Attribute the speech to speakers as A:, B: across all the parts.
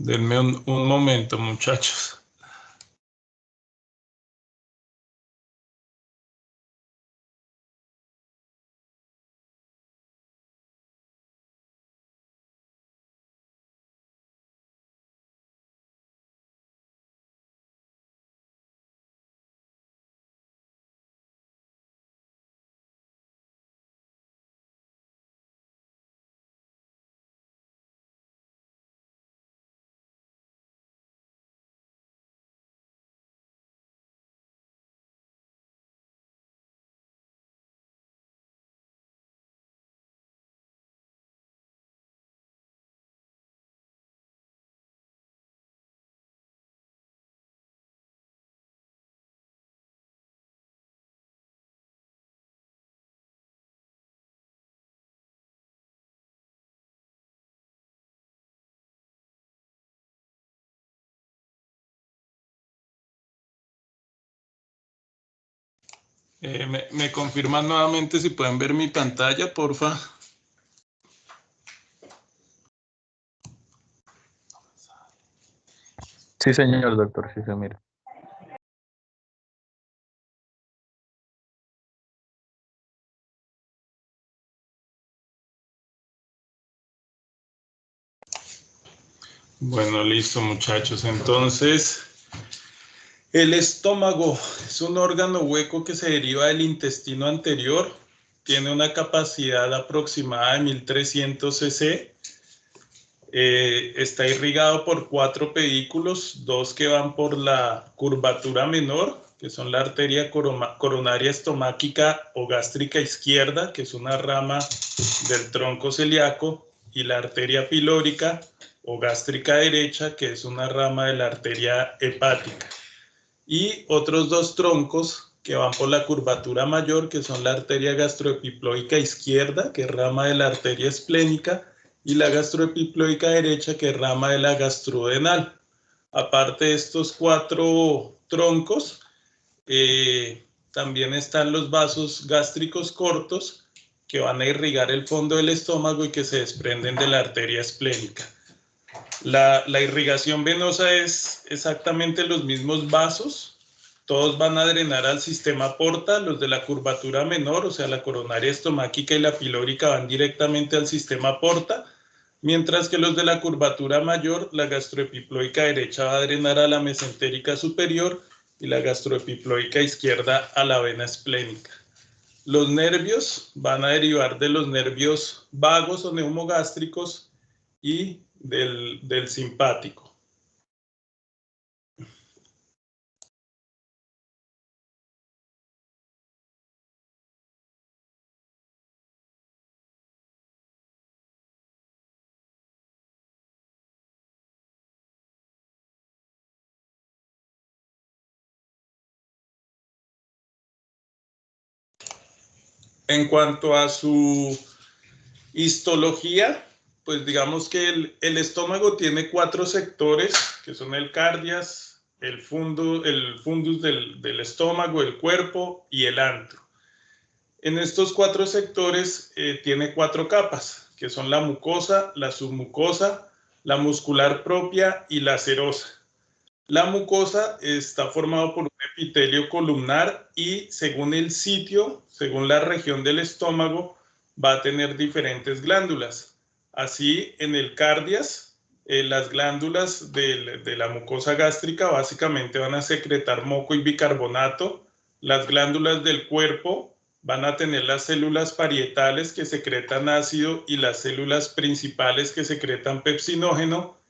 A: Denme un momento, muchachos. ¿Me confirman nuevamente si pueden ver mi pantalla, porfa?
B: Sí, señor doctor, sí se mira.
A: Bueno, listo, muchachos. Entonces, el estómago es un órgano hueco que se deriva del intestino anterior. Tiene una capacidad aproximada de 1300 cc. Está irrigado por 4 pedículos, 2 que van por la curvatura menor, que son la arteria coronaria estomáquica o gástrica izquierda, que es una rama del tronco celíaco, y la arteria pilórica o gástrica derecha, que es una rama de la arteria hepática. Y otros 2 troncos que van por la curvatura mayor, que son la arteria gastroepiploica izquierda, que es rama de la arteria esplénica, y la gastroepiploica derecha, que es rama de la gastrodenal. Aparte de estos 4 troncos, también están los vasos gástricos cortos, que van a irrigar el fondo del estómago y que se desprenden de la arteria esplénica. La irrigación venosa es exactamente los mismos vasos, todos van a drenar al sistema porta, los de la curvatura menor, o sea, la coronaria estomáquica y la pilórica van directamente al sistema porta, mientras que los de la curvatura mayor, la gastroepiploica derecha va a drenar a la mesentérica superior y la gastroepiploica izquierda a la vena esplénica. Los nervios van a derivar de los nervios vagos o neumogástricos y del simpático. En cuanto a su histología, pues digamos que el estómago tiene 4 sectores, que son el cardias, el fundus del estómago, el cuerpo y el antro. En estos 4 sectores tiene 4 capas, que son la mucosa, la submucosa, la muscular propia y la serosa. La mucosa está formada por un epitelio columnar y según el sitio, según la región del estómago, va a tener diferentes glándulas. Así, en el cardias, las glándulas de la mucosa gástrica básicamente van a secretar moco y bicarbonato. Las glándulas del cuerpo van a tener las células parietales que secretan ácido y las células principales que secretan pepsinógeno.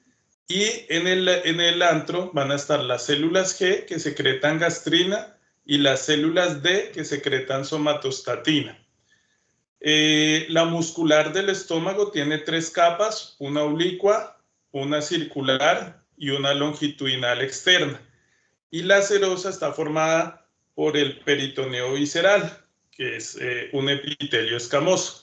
A: Y en el antro van a estar las células G que secretan gastrina y las células D que secretan somatostatina. La muscular del estómago tiene 3 capas, una oblicua, una circular y una longitudinal externa. Y la serosa está formada por el peritoneo visceral, que es un epitelio escamoso.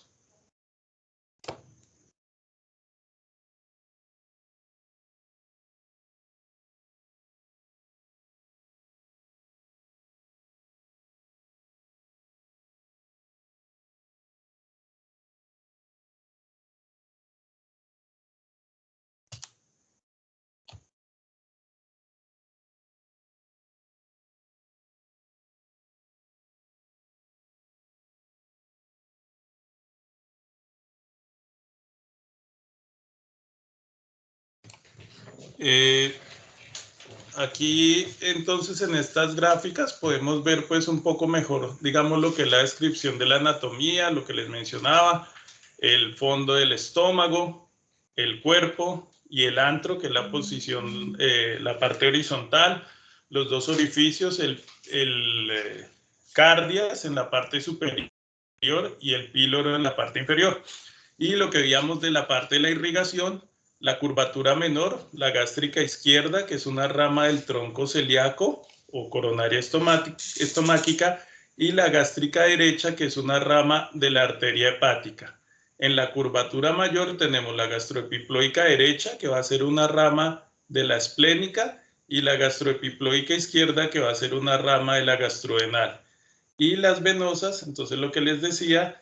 A: Aquí entonces en estas gráficas podemos ver pues un poco mejor, digamos, lo que es la descripción de la anatomía, lo que les mencionaba, el fondo del estómago, el cuerpo y el antro, que es la posición, la parte horizontal, los dos orificios, el cardias en la parte superior y el píloro en la parte inferior. Y lo que veíamos de la parte de la irrigación, la curvatura menor, la gástrica izquierda, que es una rama del tronco celíaco o coronaria estomáquica, y la gástrica derecha, que es una rama de la arteria hepática. En la curvatura mayor tenemos la gastroepiploica derecha, que va a ser una rama de la esplénica, y la gastroepiploica izquierda, que va a ser una rama de la gastrodenal. Y las venosas, entonces lo que les decía,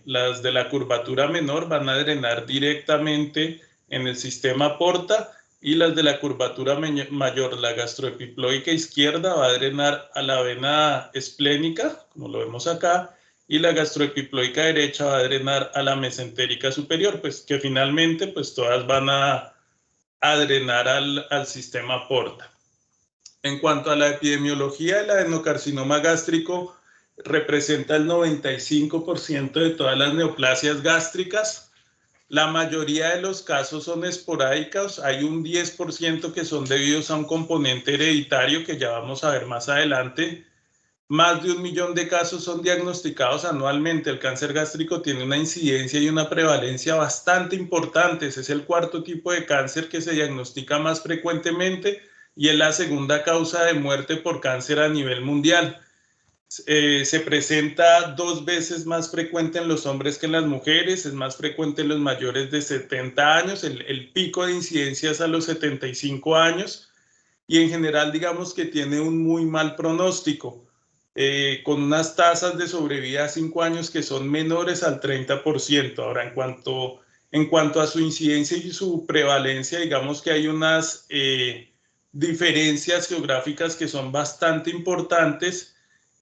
A: las de la curvatura menor van a drenar directamente en el sistema porta, y las de la curvatura mayor, la gastroepiploica izquierda, va a drenar a la vena esplénica, como lo vemos acá, y la gastroepiploica derecha va a drenar a la mesentérica superior, pues que finalmente pues todas van a drenar al sistema porta. En cuanto a la epidemiología, el adenocarcinoma gástrico representa el 95% de todas las neoplasias gástricas. La mayoría de los casos son esporádicos, hay un 10% que son debidos a un componente hereditario que ya vamos a ver más adelante. Más de 1 millón de casos son diagnosticados anualmente. El cáncer gástrico tiene una incidencia y una prevalencia bastante importantes. Es el cuarto tipo de cáncer que se diagnostica más frecuentemente y es la segunda causa de muerte por cáncer a nivel mundial. Se presenta 2 veces más frecuente en los hombres que en las mujeres, es más frecuente en los mayores de 70 años, el pico de incidencia es a los 75 años y en general digamos que tiene un muy mal pronóstico, con unas tasas de sobrevida a 5 años que son menores al 30%. Ahora, en cuanto a su incidencia y su prevalencia, digamos que hay unas diferencias geográficas que son bastante importantes,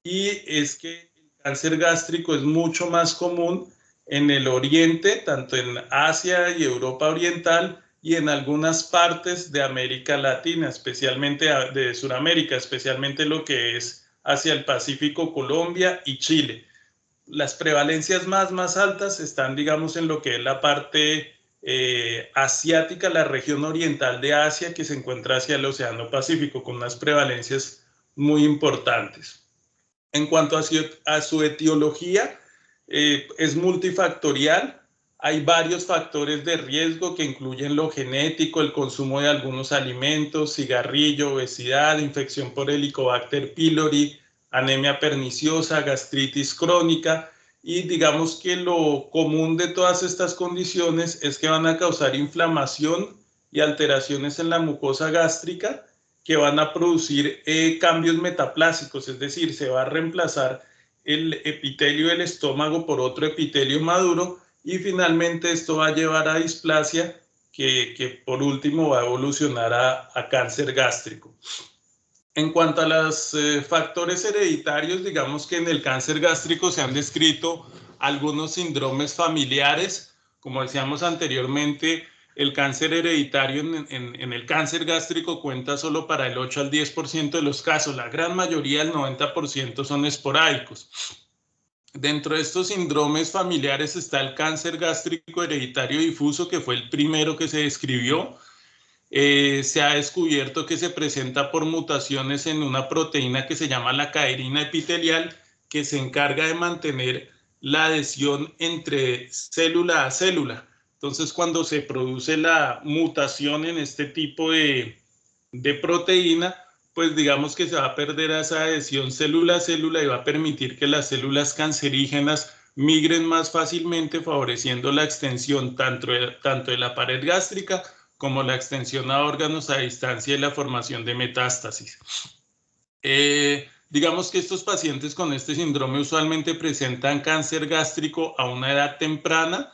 A: y es que el cáncer gástrico es mucho más común en el oriente, tanto en Asia y Europa Oriental, y en algunas partes de América Latina, especialmente de Sudamérica, especialmente lo que es hacia el Pacífico, Colombia y Chile. Las prevalencias más altas están, digamos, en lo que es la parte asiática, la región oriental de Asia, que se encuentra hacia el Océano Pacífico, con unas prevalencias muy importantes. En cuanto a su etiología, es multifactorial. Hay varios factores de riesgo que incluyen lo genético, el consumo de algunos alimentos, cigarrillo, obesidad, infección por Helicobacter pylori, anemia perniciosa, gastritis crónica, y digamos que lo común de todas estas condiciones es que van a causar inflamación y alteraciones en la mucosa gástrica que van a producir cambios metaplásicos, es decir, se va a reemplazar el epitelio del estómago por otro epitelio maduro, y finalmente esto va a llevar a displasia que por último va a evolucionar a cáncer gástrico. En cuanto a los factores hereditarios, digamos que en el cáncer gástrico se han descrito algunos síndromes familiares. Como decíamos anteriormente, el cáncer hereditario en el cáncer gástrico cuenta solo para el 8 al 10% de los casos. La gran mayoría, el 90%, son esporádicos. Dentro de estos síndromes familiares está el cáncer gástrico hereditario difuso, que fue el primero que se describió. Se ha descubierto que se presenta por mutaciones en una proteína que se llama la caderina epitelial, que se encarga de mantener la adhesión entre célula a célula. Entonces, cuando se produce la mutación en este tipo de proteína, pues digamos que se va a perder esa adhesión célula a célula y va a permitir que las células cancerígenas migren más fácilmente, favoreciendo la extensión tanto de la pared gástrica como la extensión a órganos a distancia y la formación de metástasis. Digamos que estos pacientes con este síndrome usualmente presentan cáncer gástrico a una edad temprana,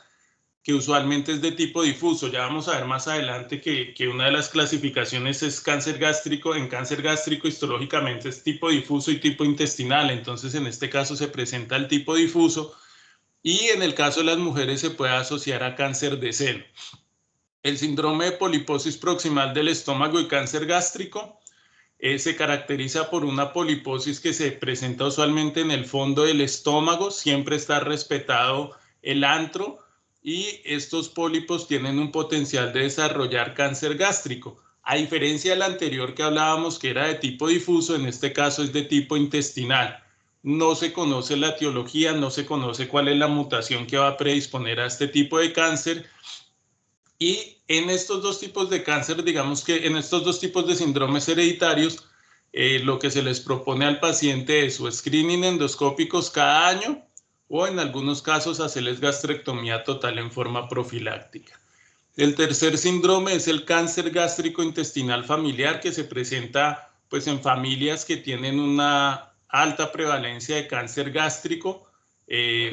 A: que usualmente es de tipo difuso. Ya vamos a ver más adelante que una de las clasificaciones es cáncer gástrico. En cáncer gástrico histológicamente es tipo difuso y tipo intestinal, entonces en este caso se presenta el tipo difuso, y en el caso de las mujeres se puede asociar a cáncer de seno. El síndrome de poliposis proximal del estómago y cáncer gástrico se caracteriza por una poliposis que se presenta usualmente en el fondo del estómago, siempre está respetado el antro y estos pólipos tienen un potencial de desarrollar cáncer gástrico. A diferencia del anterior que hablábamos que era de tipo difuso, en este caso es de tipo intestinal. No se conoce la etiología, no se conoce cuál es la mutación que va a predisponer a este tipo de cáncer. Y en estos dos tipos de cáncer, digamos que en estos dos tipos de síndromes hereditarios, lo que se les propone al paciente es su screening endoscópicos cada año o en algunos casos hacerles gastrectomía total en forma profiláctica. El tercer síndrome es el cáncer gástrico intestinal familiar que se presenta pues, en familias que tienen una alta prevalencia de cáncer gástrico.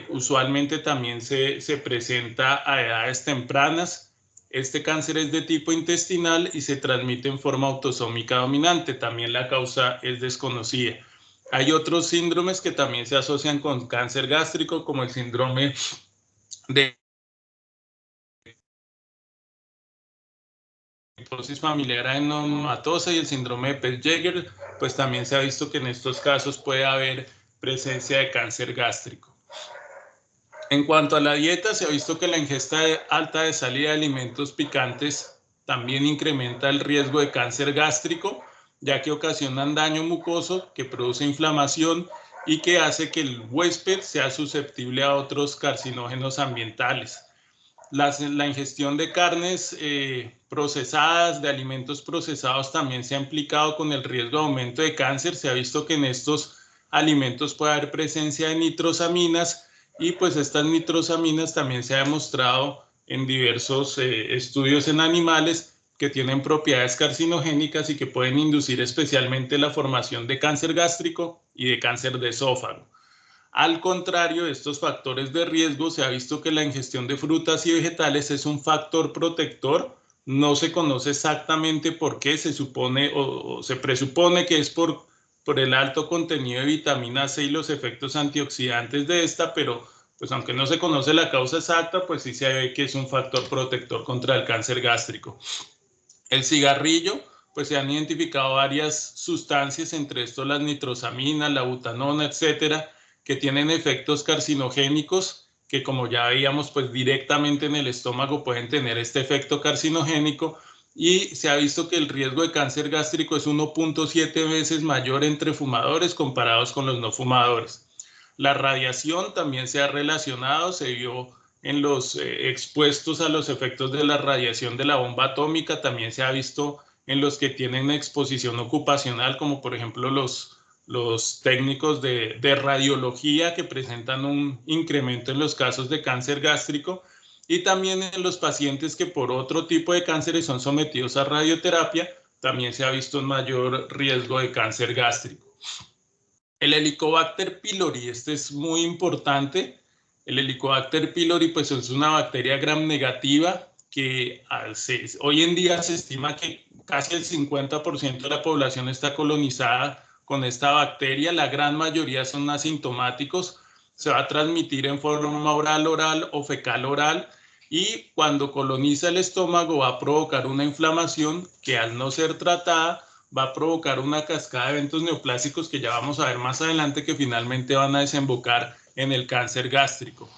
A: Usualmente también se presenta a edades tempranas. Este cáncer es de tipo intestinal y se transmite en forma autosómica dominante. También la causa es desconocida. Hay otros síndromes que también se asocian con cáncer gástrico, como el síndrome de poliposis familiar adenomatosa y el síndrome de Pett-Jäger, pues también se ha visto que en estos casos puede haber presencia de cáncer gástrico. En cuanto a la dieta, se ha visto que la ingesta alta de sal y de alimentos picantes también incrementa el riesgo de cáncer gástrico, ya que ocasionan daño mucoso que produce inflamación y que hace que el huésped sea susceptible a otros carcinógenos ambientales. La ingestión de carnes procesadas, de alimentos procesados, también se ha implicado con el riesgo de aumento de cáncer. Se ha visto que en estos alimentos puede haber presencia de nitrosaminas y pues estas nitrosaminas también se ha demostrado en diversos estudios en animales que tienen propiedades carcinogénicas y que pueden inducir especialmente la formación de cáncer gástrico y de cáncer de esófago. Al contrario de estos factores de riesgo, se ha visto que la ingestión de frutas y vegetales es un factor protector. No se conoce exactamente por qué, se supone o se presupone que es por el alto contenido de vitamina C y los efectos antioxidantes de esta, pero pues aunque no se conoce la causa exacta, pues sí se ve que es un factor protector contra el cáncer gástrico. El cigarrillo, pues se han identificado varias sustancias, entre estos las nitrosaminas, la butanona, etcétera, que tienen efectos carcinogénicos, que como ya veíamos, pues directamente en el estómago pueden tener este efecto carcinogénico, y se ha visto que el riesgo de cáncer gástrico es 1.7 veces mayor entre fumadores comparados con los no fumadores. La radiación también se ha relacionado, se vio en los expuestos a los efectos de la radiación de la bomba atómica, también se ha visto en los que tienen exposición ocupacional, como por ejemplo los técnicos de radiología que presentan un incremento en los casos de cáncer gástrico, y también en los pacientes que por otro tipo de cánceres son sometidos a radioterapia, también se ha visto un mayor riesgo de cáncer gástrico. El Helicobacter pylori, este es muy importante. El Helicobacter pylori pues es una bacteria gram negativa que hoy en día se estima que casi el 50% de la población está colonizada con esta bacteria. La gran mayoría son asintomáticos. Se va a transmitir en forma oral o fecal-oral, y cuando coloniza el estómago va a provocar una inflamación que al no ser tratada va a provocar una cascada de eventos neoplásicos que ya vamos a ver más adelante, que finalmente van a desembocar en el cáncer gástrico.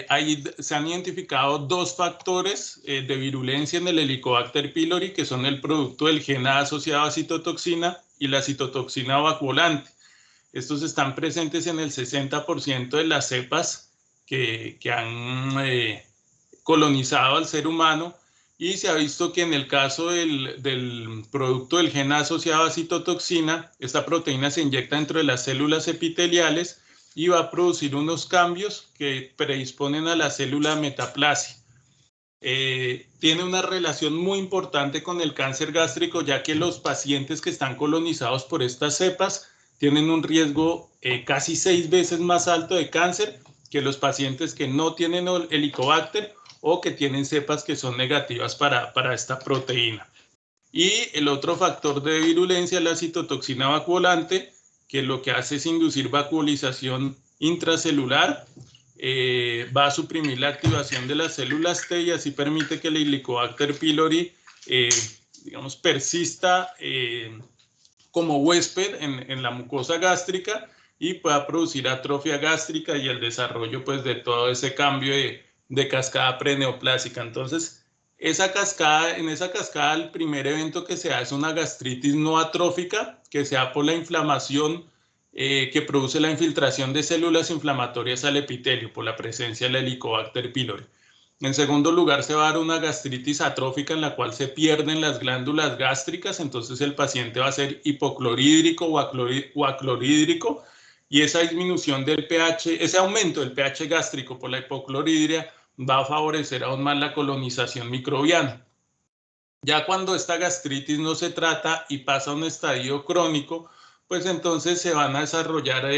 A: Ahí se han identificado dos factores de virulencia en el Helicobacter pylori, que son el producto del gen asociado a citotoxina y la citotoxina vacuolante. Estos están presentes en el 60% de las cepas que han colonizado al ser humano, y se ha visto que en el caso del producto del gen asociado a citotoxina, esta proteína se inyecta dentro de las células epiteliales y va a producir unos cambios que predisponen a la célula metaplasia. Tiene una relación muy importante con el cáncer gástrico, ya que los pacientes que están colonizados por estas cepas tienen un riesgo casi 6 veces más alto de cáncer que los pacientes que no tienen Helicobacter o que tienen cepas que son negativas para esta proteína. Y el otro factor de virulencia es la citotoxina vacuolante, que lo que hace es inducir vacuolización intracelular, va a suprimir la activación de las células T y así permite que el Helicobacter pylori, digamos, persista como huésped en la mucosa gástrica y pueda producir atrofia gástrica y el desarrollo pues, de todo ese cambio de cascada preneoplásica. Entonces, en esa cascada, el primer evento que se da es una gastritis no atrófica, que se da por la inflamación que produce la infiltración de células inflamatorias al epitelio por la presencia del Helicobacter pylori. En segundo lugar, se va a dar una gastritis atrófica en la cual se pierden las glándulas gástricas, entonces el paciente va a ser hipoclorhídrico o aclorhídrico, y esa disminución del pH, ese aumento del pH gástrico por la hipoclorhidria va a favorecer aún más la colonización microbiana. Ya cuando esta gastritis no se trata y pasa a un estadio crónico, pues entonces se van a desarrollar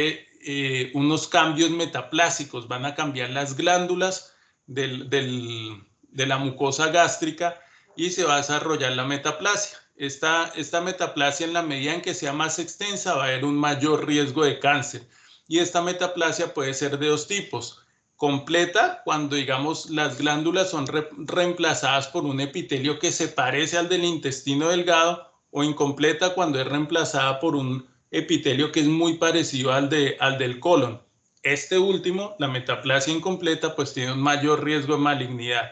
A: unos cambios metaplásicos, van a cambiar las glándulas de la mucosa gástrica y se va a desarrollar la metaplasia. Esta metaplasia, en la medida en que sea más extensa, va a haber un mayor riesgo de cáncer. Y esta metaplasia puede ser de dos tipos. Completa, cuando digamos las glándulas son reemplazadas por un epitelio que se parece al del intestino delgado, o incompleta cuando es reemplazada por un epitelio que es muy parecido al del colon. Este último, la metaplasia incompleta, pues tiene un mayor riesgo de malignidad.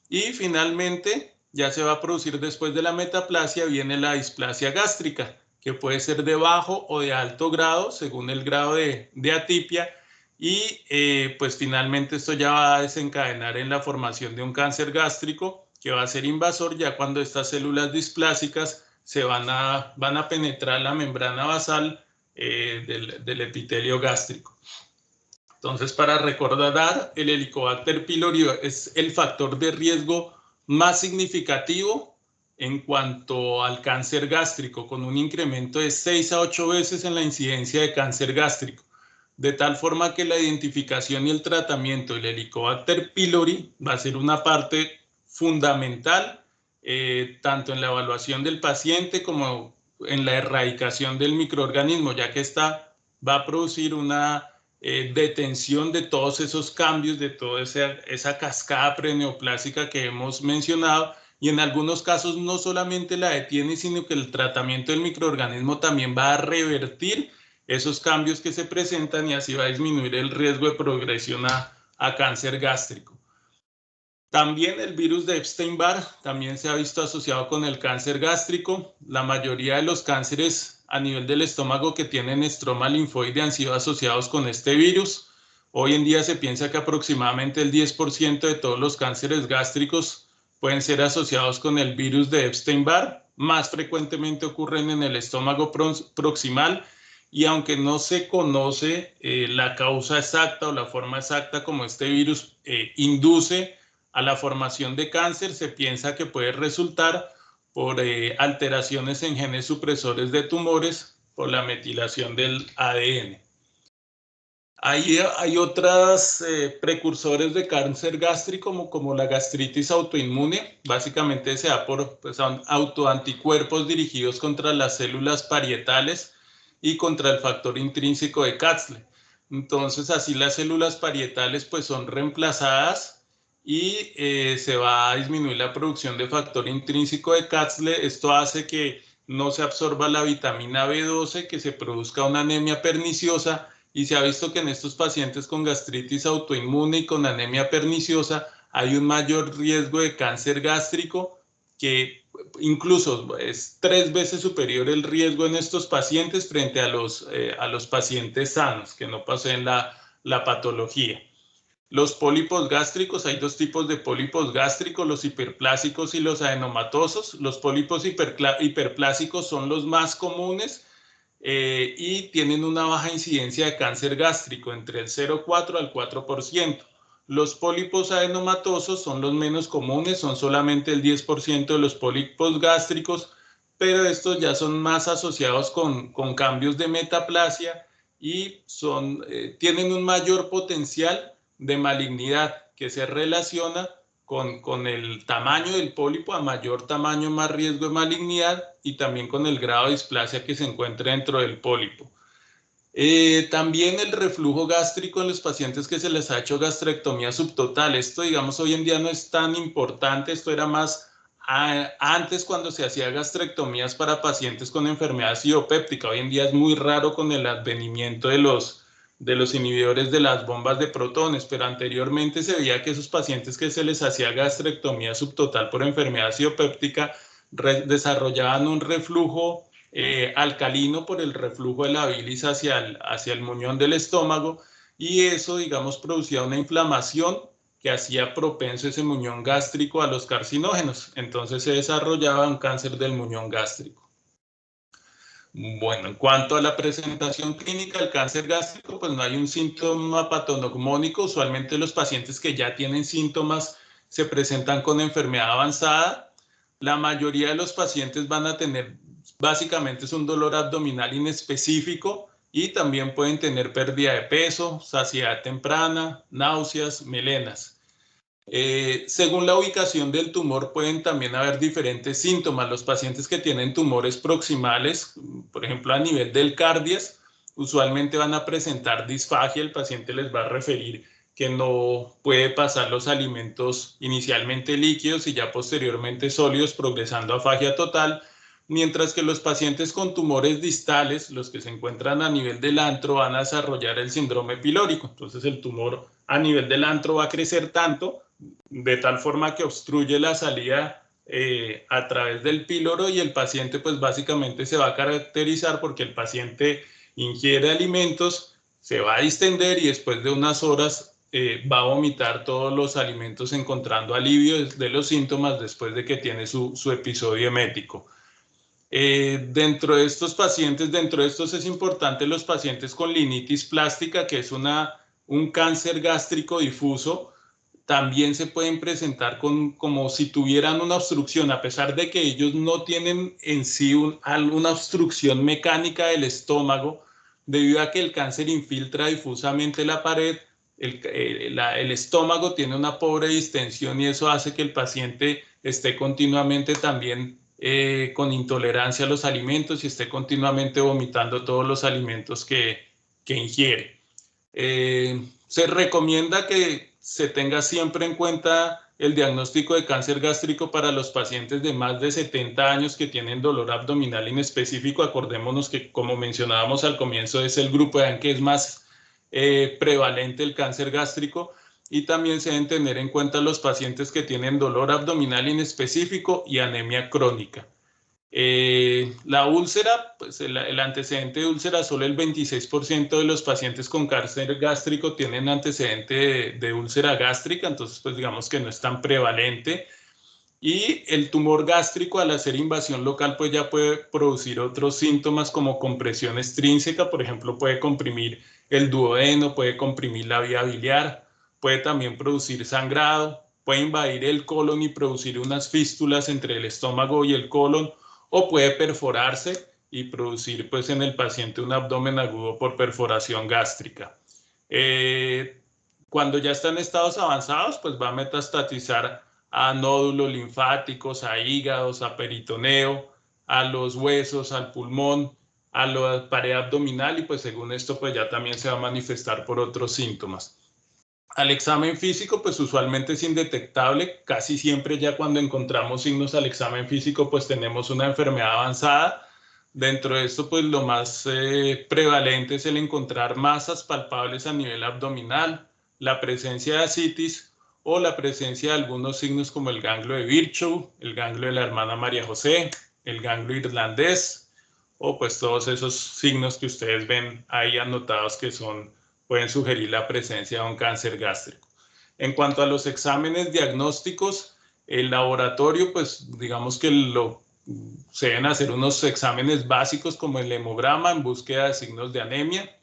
A: Y finalmente, ya se va a producir después de la metaplasia, viene la displasia gástrica, que puede ser de bajo o de alto grado, según el grado de atipia, y pues finalmente esto ya va a desencadenar en la formación de un cáncer gástrico que va a ser invasor ya cuando estas células displásicas van a penetrar la membrana basal del epitelio gástrico. Entonces, para recordar, el Helicobacter pylori es el factor de riesgo más significativo en cuanto al cáncer gástrico, con un incremento de 6 a 8 veces en la incidencia de cáncer gástrico. De tal forma que la identificación y el tratamiento del Helicobacter pylori va a ser una parte fundamental, tanto en la evaluación del paciente como en la erradicación del microorganismo, ya que esta va a producir una detención de todos esos cambios, de toda esa cascada preneoplásica que hemos mencionado, y en algunos casos no solamente la detiene, sino que el tratamiento del microorganismo también va a revertir esos cambios que se presentan y así va a disminuir el riesgo de progresión a cáncer gástrico. También el virus de Epstein-Barr también se ha visto asociado con el cáncer gástrico. La mayoría de los cánceres a nivel del estómago que tienen estroma linfoide han sido asociados con este virus. Hoy en día se piensa que aproximadamente el 10% de todos los cánceres gástricos pueden ser asociados con el virus de Epstein-Barr. Más frecuentemente ocurren en el estómago proximal, y aunque no se conoce la causa exacta o la forma exacta como este virus induce a la formación de cáncer, se piensa que puede resultar por alteraciones en genes supresores de tumores por la metilación del ADN. Hay otros precursores de cáncer gástrico como la gastritis autoinmune. Básicamente se da por autoanticuerpos dirigidos contra las células parietales y contra el factor intrínseco de Kätzle. Entonces así las células parietales pues son reemplazadas y se va a disminuir la producción de factor intrínseco de Kätzle. Esto hace que no se absorba la vitamina B12, que se produzca una anemia perniciosa, y se ha visto que en estos pacientes con gastritis autoinmune y con anemia perniciosa hay un mayor riesgo de cáncer gástrico, que incluso es 3 veces superior el riesgo en estos pacientes frente a los pacientes sanos que no poseen la patología. Los pólipos gástricos, hay dos tipos de pólipos gástricos, los hiperplásicos y los adenomatosos. Los pólipos hiperplásicos son los más comunes y tienen una baja incidencia de cáncer gástrico, entre el 0,4 al 4%. Los pólipos adenomatosos son los menos comunes, son solamente el 10% de los pólipos gástricos, pero estos ya son más asociados con cambios de metaplasia y tienen un mayor potencial de malignidad que se relaciona con el tamaño del pólipo. A mayor tamaño, más riesgo de malignidad, y también con el grado de displasia que se encuentra dentro del pólipo. También el reflujo gástrico en los pacientes que se les ha hecho gastrectomía subtotal. Esto, digamos, hoy en día no es tan importante. Esto era más antes cuando se hacía gastrectomías para pacientes con enfermedad idiopéptica. Hoy en día es muy raro con el advenimiento de los inhibidores de las bombas de protones, pero anteriormente se veía que esos pacientes que se les hacía gastrectomía subtotal por enfermedad idiopéptica desarrollaban un reflujo alcalino por el reflujo de la bilis hacia el muñón del estómago, y eso, digamos, producía una inflamación que hacía propenso ese muñón gástrico a los carcinógenos. Entonces se desarrollaba un cáncer del muñón gástrico. Bueno, en cuanto a la presentación clínica del cáncer gástrico, pues no hay un síntoma patognomónico. Usualmente los pacientes que ya tienen síntomas se presentan con enfermedad avanzada. La mayoría de los pacientes van a tener, básicamente es un dolor abdominal inespecífico, y también pueden tener pérdida de peso, saciedad temprana, náuseas, melenas. Según la ubicación del tumor pueden también haber diferentes síntomas. Los pacientes que tienen tumores proximales, por ejemplo a nivel del cardias, usualmente van a presentar disfagia. El paciente les va a referir que no puede pasar los alimentos inicialmente líquidos y ya posteriormente sólidos, progresando a afagia total, mientras que los pacientes con tumores distales, los que se encuentran a nivel del antro, van a desarrollar el síndrome pilórico. Entonces el tumor a nivel del antro va a crecer tanto, de tal forma que obstruye la salida a través del píloro, y el paciente pues básicamente se va a caracterizar porque el paciente ingiere alimentos, se va a distender y después de unas horas va a vomitar todos los alimentos, encontrando alivio de los síntomas después de que tiene su episodio emético. Dentro de estos pacientes, dentro de estos es importante los pacientes con linitis plástica, que es un cáncer gástrico difuso. También se pueden presentar como si tuvieran una obstrucción, a pesar de que ellos no tienen en sí una obstrucción mecánica del estómago, debido a que el cáncer infiltra difusamente la pared. El estómago tiene una pobre distensión y eso hace que el paciente esté continuamente también con intolerancia a los alimentos y esté continuamente vomitando todos los alimentos que ingiere. Se recomienda que se tenga siempre en cuenta el diagnóstico de cáncer gástrico para los pacientes de más de 70 años que tienen dolor abdominal inespecífico. Acordémonos que, como mencionábamos al comienzo, es el grupo de edad en que es más prevalente el cáncer gástrico. Y también se deben tener en cuenta los pacientes que tienen dolor abdominal inespecífico y anemia crónica. La úlcera, pues el antecedente de úlcera, solo el 26% de los pacientes con cáncer gástrico tienen antecedente de úlcera gástrica, entonces pues digamos que no es tan prevalente. Y el tumor gástrico, al hacer invasión local, pues ya puede producir otros síntomas como compresión extrínseca. Por ejemplo, puede comprimir el duodeno, puede comprimir la vía biliar, puede también producir sangrado, puede invadir el colon y producir unas fístulas entre el estómago y el colon, o puede perforarse y producir pues en el paciente un abdomen agudo por perforación gástrica. Cuando ya está en estados avanzados, pues va a metastatizar a nódulos linfáticos, a hígados, a peritoneo, a los huesos, al pulmón, a la pared abdominal, y pues según esto pues ya también se va a manifestar por otros síntomas. Al examen físico pues usualmente es indetectable. Casi siempre ya cuando encontramos signos al examen físico pues tenemos una enfermedad avanzada. Dentro de esto pues lo más prevalente es el encontrar masas palpables a nivel abdominal, la presencia de ascitis o la presencia de algunos signos como el ganglio de Virchow, el ganglio de la hermana María José, el ganglio irlandés, o pues todos esos signos que ustedes ven ahí anotados que pueden sugerir la presencia de un cáncer gástrico. En cuanto a los exámenes diagnósticos, el laboratorio, pues digamos que se deben hacer unos exámenes básicos como el hemograma en búsqueda de signos de anemia,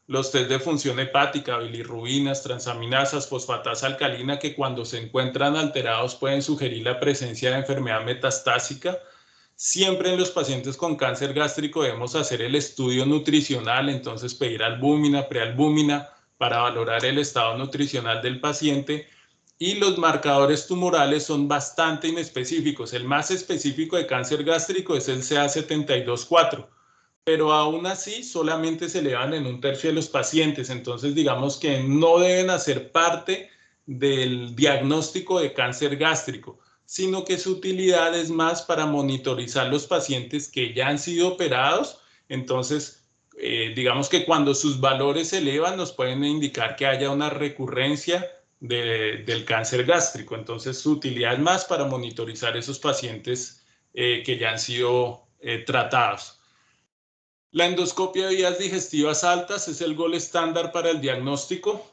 A: los test de función hepática, bilirrubinas, transaminasas, fosfatasa alcalina, que cuando se encuentran alterados pueden sugerir la presencia de enfermedad metastásica. Siempre en los pacientes con cáncer gástrico debemos hacer el estudio nutricional, entonces pedir albúmina, prealbúmina, para valorar el estado nutricional del paciente. Y los marcadores tumorales son bastante inespecíficos. El más específico de cáncer gástrico es el CA72-4, pero aún así solamente se elevan en 1/3 de los pacientes. Entonces, digamos que no deben hacer parte del diagnóstico de cáncer gástrico, sino que su utilidad es más para monitorizar los pacientes que ya han sido operados. Entonces, digamos que cuando sus valores se elevan, nos pueden indicar que haya una recurrencia del cáncer gástrico. Entonces, su utilidad es más para monitorizar esos pacientes que ya han sido tratados. La endoscopia de vías digestivas altas es el gold estándar para el diagnóstico.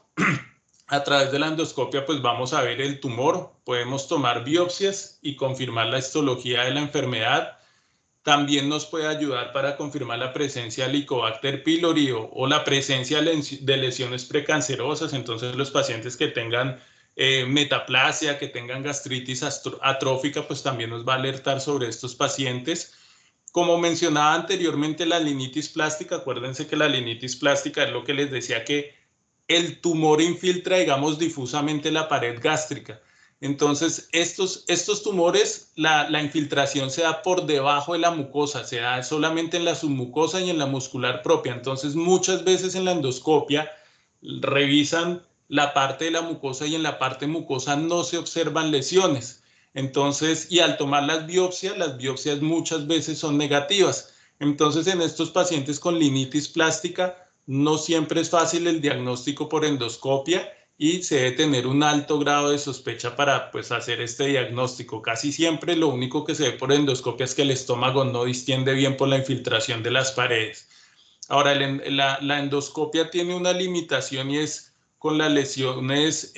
A: A través de la endoscopia pues vamos a ver el tumor, podemos tomar biopsias y confirmar la histología de la enfermedad. También nos puede ayudar para confirmar la presencia de Helicobacter pylori o la presencia de lesiones precancerosas. Entonces los pacientes que tengan metaplasia, que tengan gastritis atrófica, pues también nos va a alertar sobre estos pacientes. Como mencionaba anteriormente, la linitis plástica, acuérdense que la linitis plástica es lo que les decía, que el tumor infiltra, digamos, difusamente la pared gástrica. Entonces, estos tumores, la infiltración se da por debajo de la mucosa, se da solamente en la submucosa y en la muscular propia. Entonces, muchas veces en la endoscopia revisan la parte de la mucosa y en la parte mucosa no se observan lesiones. Entonces, y al tomar las biopsias muchas veces son negativas. Entonces, en estos pacientes con linitis plástica, no siempre es fácil el diagnóstico por endoscopia y se debe tener un alto grado de sospecha para pues, hacer este diagnóstico. Casi siempre lo único que se ve por endoscopia es que el estómago no distiende bien por la infiltración de las paredes. Ahora, la endoscopia tiene una limitación y es con las lesiones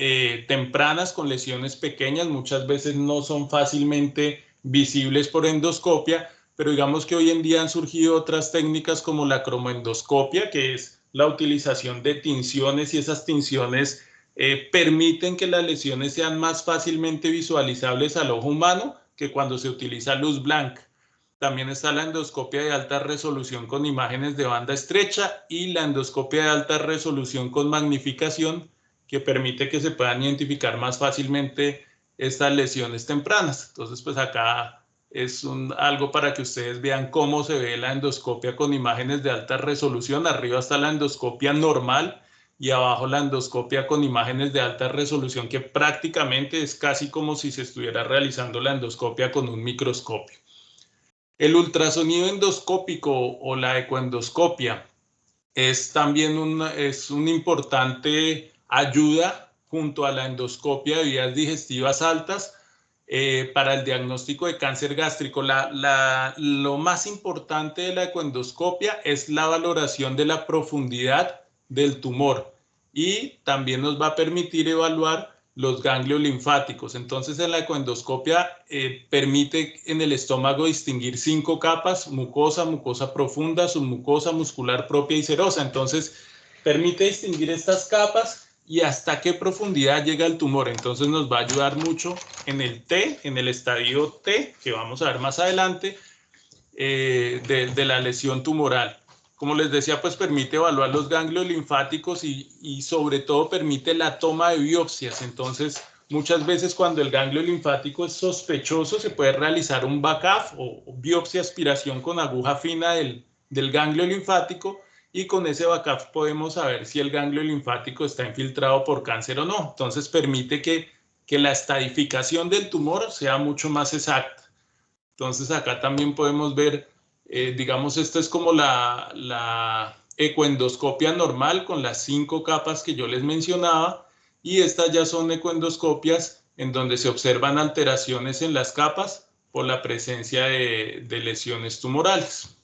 A: tempranas, con lesiones pequeñas, muchas veces no son fácilmente visibles por endoscopia, pero digamos que hoy en día han surgido otras técnicas como la cromoendoscopia, que es la utilización de tinciones, y esas tinciones permiten que las lesiones sean más fácilmente visualizables al ojo humano que cuando se utiliza luz blanca. También está la endoscopia de alta resolución con imágenes de banda estrecha y la endoscopia de alta resolución con magnificación, que permite que se puedan identificar más fácilmente estas lesiones tempranas. Entonces, pues acá es algo para que ustedes vean cómo se ve la endoscopia con imágenes de alta resolución. Arriba está la endoscopia normal y abajo la endoscopia con imágenes de alta resolución, que prácticamente es casi como si se estuviera realizando la endoscopia con un microscopio. El ultrasonido endoscópico o la ecoendoscopia es también una importante ayuda junto a la endoscopia de vías digestivas altas para el diagnóstico de cáncer gástrico. Lo más importante de la ecoendoscopia es la valoración de la profundidad del tumor y también nos va a permitir evaluar los ganglios linfáticos. Entonces, en la ecoendoscopia permite en el estómago distinguir 5 capas: mucosa, mucosa profunda, submucosa, muscular propia y serosa. Entonces, permite distinguir estas capas y hasta qué profundidad llega el tumor. Entonces, nos va a ayudar mucho en el T, en el estadio T, que vamos a ver más adelante, de la lesión tumoral. Como les decía, pues permite evaluar los ganglios linfáticos y sobre todo permite la toma de biopsias. Entonces, muchas veces cuando el ganglio linfático es sospechoso, se puede realizar un BACAF o biopsia aspiración con aguja fina del ganglio linfático, y con ese BACAF podemos saber si el ganglio linfático está infiltrado por cáncer o no. Entonces, permite que la estadificación del tumor sea mucho más exacta. Entonces acá también podemos ver, digamos, esta es como la ecoendoscopia normal con las 5 capas que yo les mencionaba, y estas ya son ecoendoscopias en donde se observan alteraciones en las capas por la presencia de lesiones tumorales.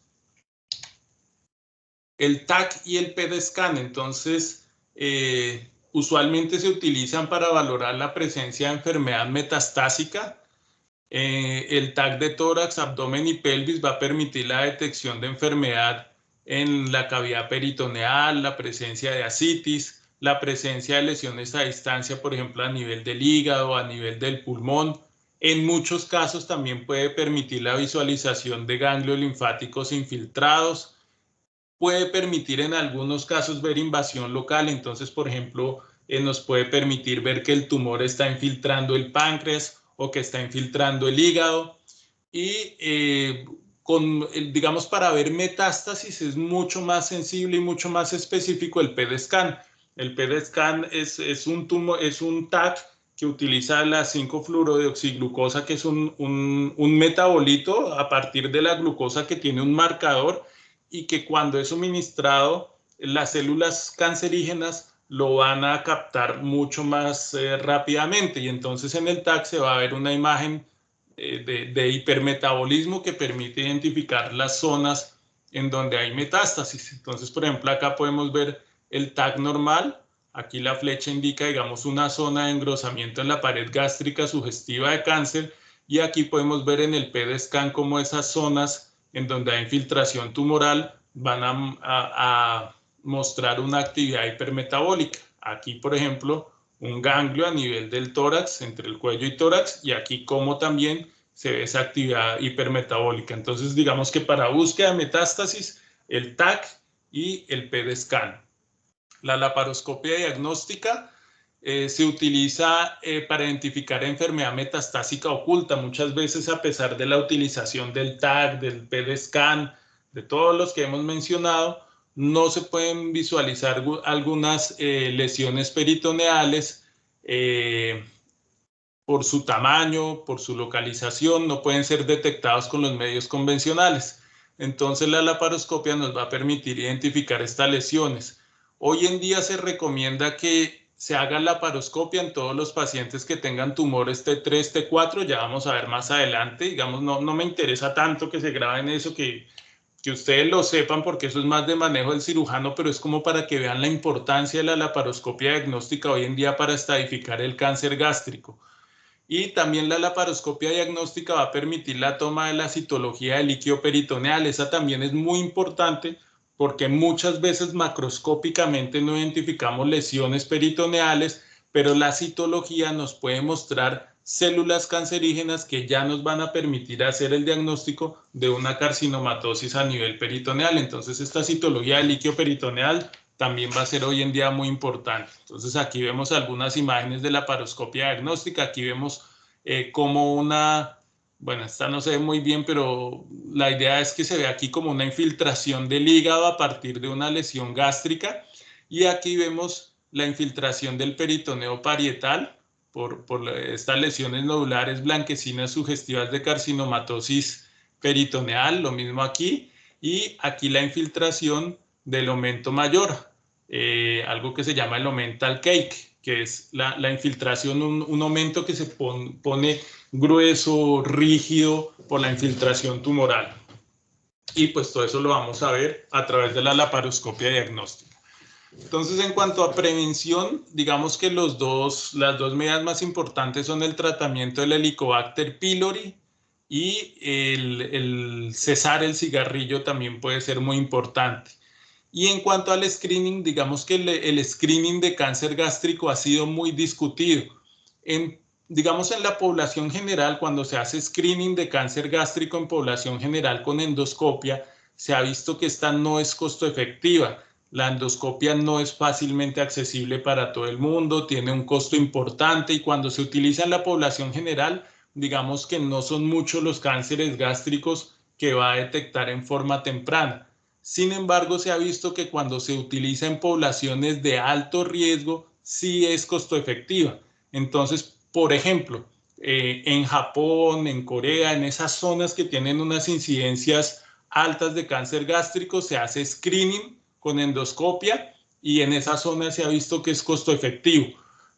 A: El TAC y el PET-scan, entonces, usualmente se utilizan para valorar la presencia de enfermedad metastásica. El TAC de tórax, abdomen y pelvis va a permitir la detección de enfermedad en la cavidad peritoneal, la presencia de ascitis, la presencia de lesiones a distancia, por ejemplo, a nivel del hígado, a nivel del pulmón. En muchos casos también puede permitir la visualización de ganglios linfáticos infiltrados. Puede permitir en algunos casos ver invasión local. Entonces, por ejemplo, nos puede permitir ver que el tumor está infiltrando el páncreas o que está infiltrando el hígado. Y digamos, para ver metástasis es mucho más sensible y mucho más específico el PET-scan. El PET-scan es un TAC que utiliza la 5-fluorodeoxiglucosa, que es un metabolito a partir de la glucosa que tiene un marcador y que cuando es suministrado, las células cancerígenas lo van a captar mucho más rápidamente, y entonces en el TAC se va a ver una imagen de hipermetabolismo que permite identificar las zonas en donde hay metástasis. Entonces, por ejemplo, acá podemos ver el TAC normal. Aquí la flecha indica, digamos, una zona de engrosamiento en la pared gástrica sugestiva de cáncer, y aquí podemos ver en el PET-scan cómo esas zonas en donde hay infiltración tumoral van a mostrar una actividad hipermetabólica. Aquí, por ejemplo, un ganglio a nivel del tórax, entre el cuello y tórax, y aquí como también se ve esa actividad hipermetabólica. Entonces, digamos que para búsqueda de metástasis, el TAC y el PET-scan. La laparoscopia diagnóstica se utiliza para identificar enfermedad metastásica oculta. Muchas veces, a pesar de la utilización del TAC, del PET-scan, de todos los que hemos mencionado, no se pueden visualizar algunas lesiones peritoneales por su tamaño, por su localización, no pueden ser detectados con los medios convencionales. Entonces la laparoscopia nos va a permitir identificar estas lesiones. Hoy en día se recomienda que se haga laparoscopia en todos los pacientes que tengan tumores T3, T4, ya vamos a ver más adelante. Digamos, no me interesa tanto que se graben eso, que ustedes lo sepan, porque eso es más de manejo del cirujano, pero es como para que vean la importancia de la laparoscopia diagnóstica hoy en día para estadificar el cáncer gástrico. Y también la laparoscopia diagnóstica va a permitir la toma de la citología del líquido peritoneal. Esa también es muy importante porque muchas veces macroscópicamente no identificamos lesiones peritoneales, pero la citología nos puede mostrar células cancerígenas que ya nos van a permitir hacer el diagnóstico de una carcinomatosis a nivel peritoneal. Entonces, esta citología del líquido peritoneal también va a ser hoy en día muy importante. Entonces, aquí vemos algunas imágenes de la laparoscopia diagnóstica. Aquí vemos como bueno, esta no se ve muy bien, pero la idea es que se ve aquí como una infiltración del hígado a partir de una lesión gástrica. Y aquí vemos la infiltración del peritoneo parietal por estas lesiones nodulares blanquecinas sugestivas de carcinomatosis peritoneal, lo mismo aquí. Y aquí la infiltración del omento mayor, algo que se llama el omental cake, que es la infiltración, un aumento que se pone grueso, rígido por la infiltración tumoral. Y pues todo eso lo vamos a ver a través de la laparoscopia diagnóstica. Entonces, en cuanto a prevención, digamos que las dos medidas más importantes son el tratamiento del Helicobacter pylori, y el cesar el cigarrillo también puede ser muy importante. Y en cuanto al screening, digamos que el screening de cáncer gástrico ha sido muy discutido. Digamos, en la población general, cuando se hace screening de cáncer gástrico en población general con endoscopia, se ha visto que esta no es costo efectiva. La endoscopia no es fácilmente accesible para todo el mundo, tiene un costo importante, y cuando se utiliza en la población general, digamos que no son muchos los cánceres gástricos que va a detectar en forma temprana. Sin embargo, se ha visto que cuando se utiliza en poblaciones de alto riesgo, sí es costo efectiva. Entonces, por ejemplo, en Japón, en Corea, en esas zonas que tienen unas incidencias altas de cáncer gástrico, se hace screening con endoscopia, y en esa zona se ha visto que es costo efectivo.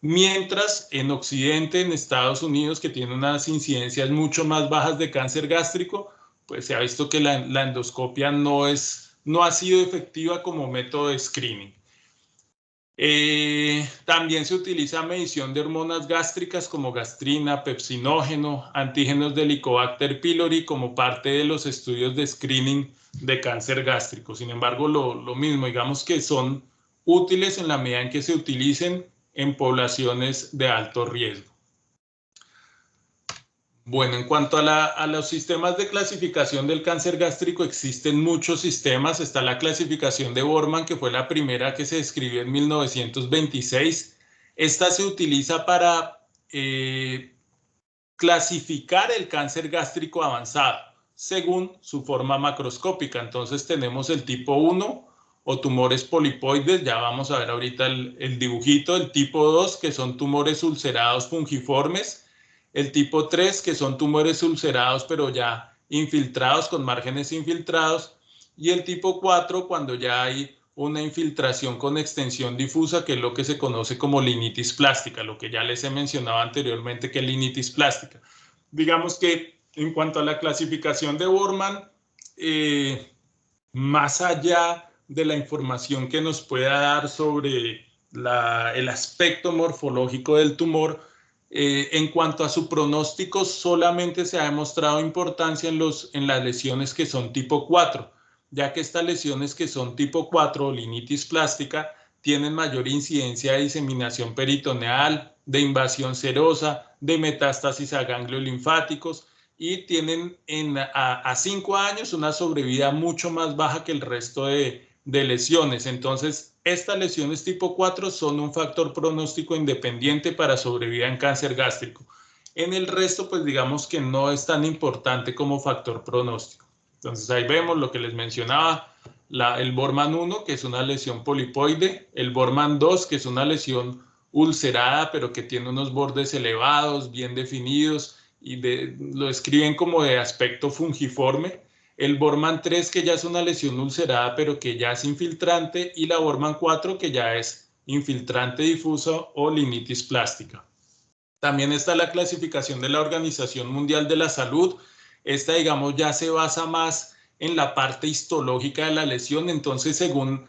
A: Mientras en Occidente, en Estados Unidos, que tiene unas incidencias mucho más bajas de cáncer gástrico, pues se ha visto que la endoscopia no ha sido efectiva como método de screening. También se utiliza medición de hormonas gástricas como gastrina, pepsinógeno, antígenos de Helicobacter pylori como parte de los estudios de screening de cáncer gástrico. Sin embargo, lo mismo, digamos que son útiles en la medida en que se utilicen en poblaciones de alto riesgo. Bueno, en cuanto a los sistemas de clasificación del cáncer gástrico, existen muchos sistemas. Está la clasificación de Borman, que fue la primera que se describió en 1926. Esta se utiliza para clasificar el cáncer gástrico avanzado. según su forma macroscópica. Entonces tenemos el tipo 1 o tumores polipoides, ya vamos a ver ahorita el dibujito, el tipo 2 que son tumores ulcerados fungiformes, el tipo 3 que son tumores ulcerados pero ya infiltrados con márgenes infiltrados, y el tipo 4 cuando ya hay una infiltración con extensión difusa, que es lo que se conoce como linitis plástica, lo que ya les he mencionado anteriormente que es linitis plástica. Digamos que en cuanto a la clasificación de Borman, más allá de la información que nos pueda dar sobre el aspecto morfológico del tumor, en cuanto a su pronóstico, solamente se ha demostrado importancia en las lesiones que son tipo 4, ya que estas lesiones que son tipo 4 o linitis plástica tienen mayor incidencia de diseminación peritoneal, de invasión serosa, de metástasis a ganglios linfáticos, y tienen a 5 años una sobrevida mucho más baja que el resto de lesiones. Entonces, estas lesiones tipo 4 son un factor pronóstico independiente para sobrevida en cáncer gástrico. En el resto, pues digamos que no es tan importante como factor pronóstico. Entonces, ahí vemos lo que les mencionaba, el Borman 1, que es una lesión polipoide, el Borman 2, que es una lesión ulcerada, pero que tiene unos bordes elevados, bien definidos, y lo describen como de aspecto fungiforme. El Borman 3, que ya es una lesión ulcerada, pero que ya es infiltrante, y la Borman 4, que ya es infiltrante difuso o linitis plástica. También está la clasificación de la Organización Mundial de la Salud. Esta, digamos, ya se basa más en la parte histológica de la lesión. Entonces, según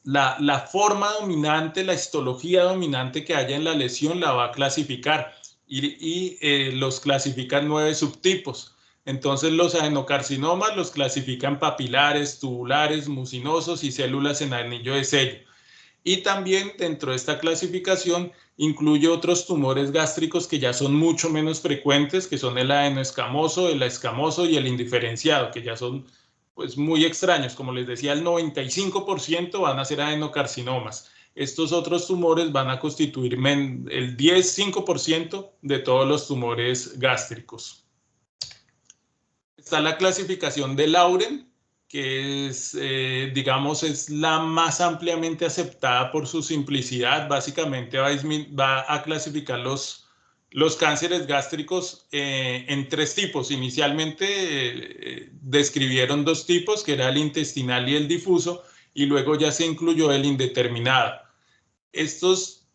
A: la forma dominante, la histología dominante que haya en la lesión, la va a clasificar y los clasifica en 9 subtipos. Entonces, los adenocarcinomas los clasifican papilares, tubulares, mucinosos y células en anillo de sello. Y también dentro de esta clasificación incluye otros tumores gástricos que ya son mucho menos frecuentes, que son el adenoescamoso, el escamoso y el indiferenciado, que ya son pues muy extraños. Como les decía, el 95% van a ser adenocarcinomas. Estos otros tumores van a constituir el 10-5% de todos los tumores gástricos. Está la clasificación de Lauren, que es, digamos, es la más ampliamente aceptada por su simplicidad. Básicamente va a clasificar los cánceres gástricos en 3 tipos. Inicialmente describieron 2 tipos, que era el intestinal y el difuso, y luego ya se incluyó el indeterminado. Estos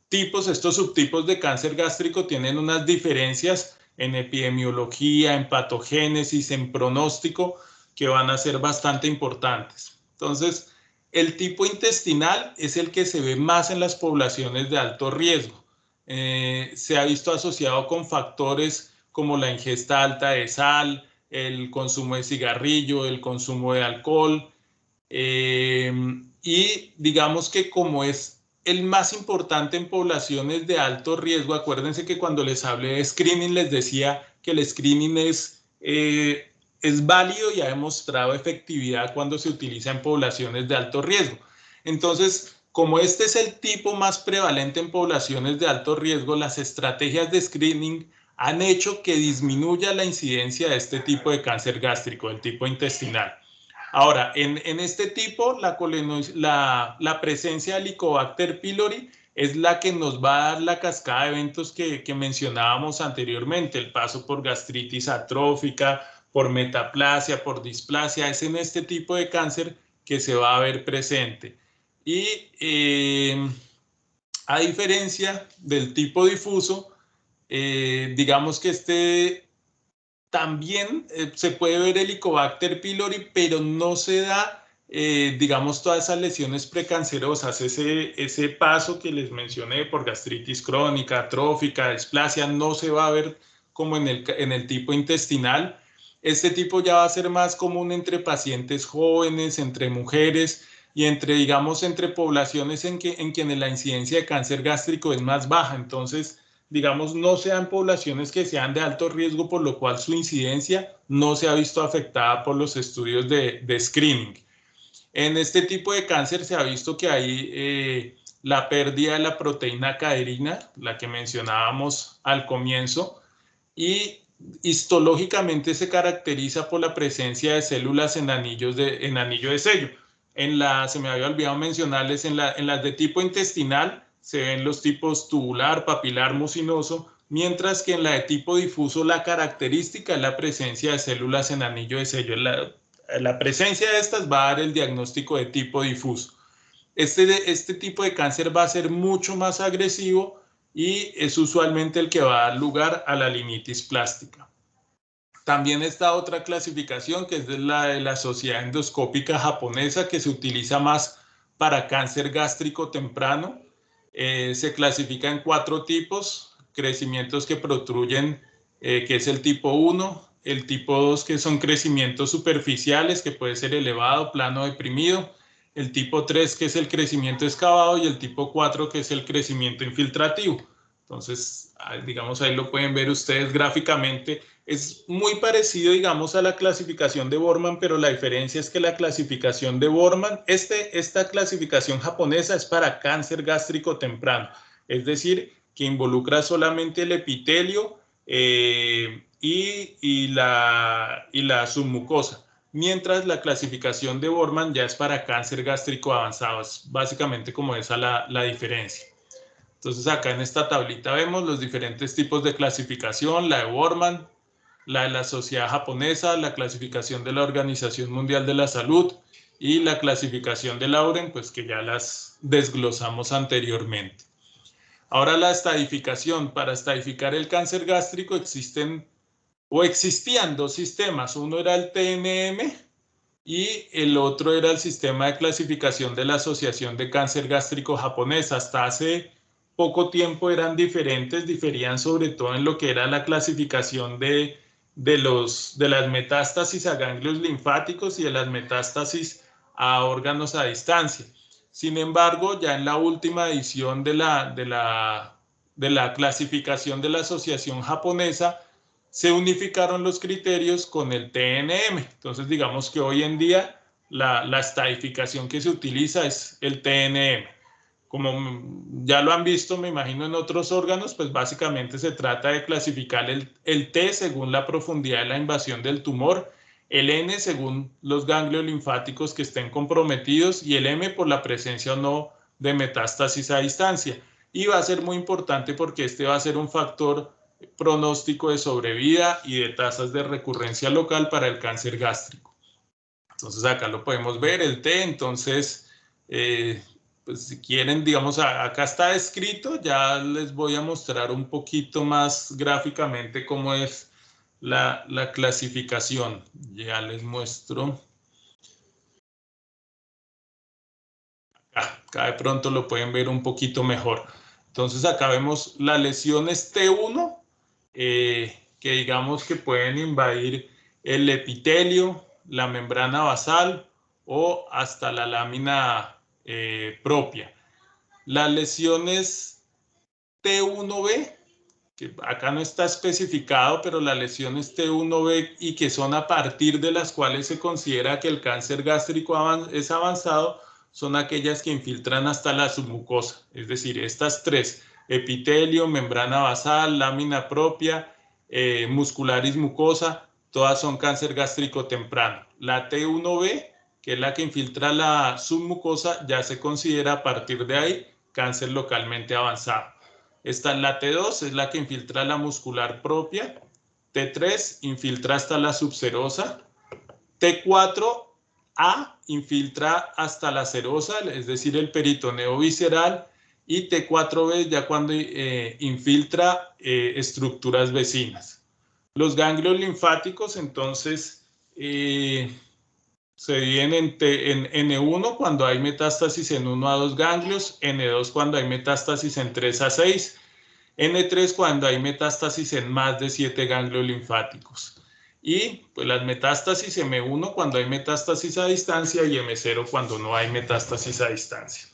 A: subtipos de cáncer gástrico tienen unas diferencias en epidemiología, en patogénesis, en pronóstico, que van a ser bastante importantes. Entonces, el tipo intestinal es el que se ve más en las poblaciones de alto riesgo. Se ha visto asociado con factores como la ingesta alta de sal, el consumo de cigarrillo, el consumo de alcohol, y digamos que como es el más importante en poblaciones de alto riesgo, acuérdense que cuando les hablé de screening les decía que el screening es válido y ha demostrado efectividad cuando se utiliza en poblaciones de alto riesgo. Entonces, como este es el tipo más prevalente en poblaciones de alto riesgo, las estrategias de screening han hecho que disminuya la incidencia de este tipo de cáncer gástrico, del tipo intestinal. Ahora, en este tipo, la presencia de Helicobacter pylori es la que nos va a dar la cascada de eventos que mencionábamos anteriormente, el paso por gastritis atrófica, por metaplasia, por displasia. Es en este tipo de cáncer que se va a ver presente. Y a diferencia del tipo difuso, digamos que también se puede ver Helicobacter pylori, pero no se da, digamos, todas esas lesiones precancerosas, ese paso que les mencioné por gastritis crónica, atrófica, displasia, no se va a ver como en el tipo intestinal. Este tipo ya va a ser más común entre pacientes jóvenes, entre mujeres y entre poblaciones en quienes la incidencia de cáncer gástrico es más baja. Entonces, digamos, no sean poblaciones que sean de alto riesgo, por lo cual su incidencia no se ha visto afectada por los estudios de screening. En este tipo de cáncer se ha visto que hay la pérdida de la proteína caderina, la que mencionábamos al comienzo, y histológicamente se caracteriza por la presencia de células en anillo de sello. Se me había olvidado mencionarles, en las de tipo intestinal se ven los tipos tubular, papilar, mucinoso, mientras que en la de tipo difuso la característica es la presencia de células en anillo de sello. La presencia de estas va a dar el diagnóstico de tipo difuso. Este tipo de cáncer va a ser mucho más agresivo y es usualmente el que va a dar lugar a la limnitis plástica. También está otra clasificación que es la de la Sociedad Endoscópica Japonesa, que se utiliza más para cáncer gástrico temprano. Se clasifica en 4 tipos: crecimientos que protruyen, que es el tipo 1, el tipo 2, que son crecimientos superficiales, que puede ser elevado, plano, deprimido, el tipo 3, que es el crecimiento excavado, y el tipo 4, que es el crecimiento infiltrativo. Entonces, digamos, ahí lo pueden ver ustedes gráficamente. Es muy parecido, digamos, a la clasificación de Borman, pero la diferencia es que la clasificación de Borman, esta clasificación japonesa es para cáncer gástrico temprano, es decir, que involucra solamente el epitelio y la submucosa, mientras la clasificación de Borman ya es para cáncer gástrico avanzado. Es básicamente como esa la diferencia. Entonces acá en esta tablita vemos los diferentes tipos de clasificación: la de Borman, la de la Sociedad Japonesa, la clasificación de la Organización Mundial de la Salud y la clasificación de Lauren, pues que ya las desglosamos anteriormente. Ahora la estadificación. Para estadificar el cáncer gástrico existían 2 sistemas. Uno era el TNM y el otro era el sistema de clasificación de la Asociación de Cáncer Gástrico Japonesa. Hasta hace poco tiempo eran diferentes, diferían sobre todo en lo que era la clasificación de las metástasis a ganglios linfáticos y de las metástasis a órganos a distancia. Sin embargo, ya en la última edición de la clasificación de la Asociación Japonesa, se unificaron los criterios con el TNM. Entonces, digamos que hoy en día la estadificación que se utiliza es el TNM. Como ya lo han visto, me imagino, en otros órganos, pues básicamente se trata de clasificar el T según la profundidad de la invasión del tumor, el N según los ganglios linfáticos que estén comprometidos y el M por la presencia o no de metástasis a distancia. Y va a ser muy importante porque este va a ser un factor pronóstico de sobrevida y de tasas de recurrencia local para el cáncer gástrico. Entonces acá lo podemos ver, el T. Entonces, pues si quieren, digamos, acá está escrito. Ya les voy a mostrar un poquito más gráficamente cómo es la clasificación. Ya les muestro. Acá de pronto lo pueden ver un poquito mejor. Entonces acá vemos las lesiones T1, que digamos que pueden invadir el epitelio, la membrana basal o hasta la lámina propia. Las lesiones T1B, que acá no está especificado, pero las lesiones T1B y que son a partir de las cuales se considera que el cáncer gástrico es avanzado, son aquellas que infiltran hasta la submucosa. Es decir, estas 3, epitelio, membrana basal, lámina propia, muscularis mucosa, todas son cáncer gástrico temprano. La T1B, que es la que infiltra la submucosa, ya se considera a partir de ahí cáncer localmente avanzado. Esta es la T2, es la que infiltra la muscular propia. T3 infiltra hasta la subserosa. T4A infiltra hasta la serosa, es decir, el peritoneo visceral. Y T4B ya cuando infiltra estructuras vecinas. Los ganglios linfáticos, entonces, se dividen en N1 cuando hay metástasis en 1 a 2 ganglios, N2 cuando hay metástasis en 3 a 6, N3 cuando hay metástasis en más de 7 ganglios linfáticos. Y pues las metástasis M1 cuando hay metástasis a distancia y M0 cuando no hay metástasis a distancia.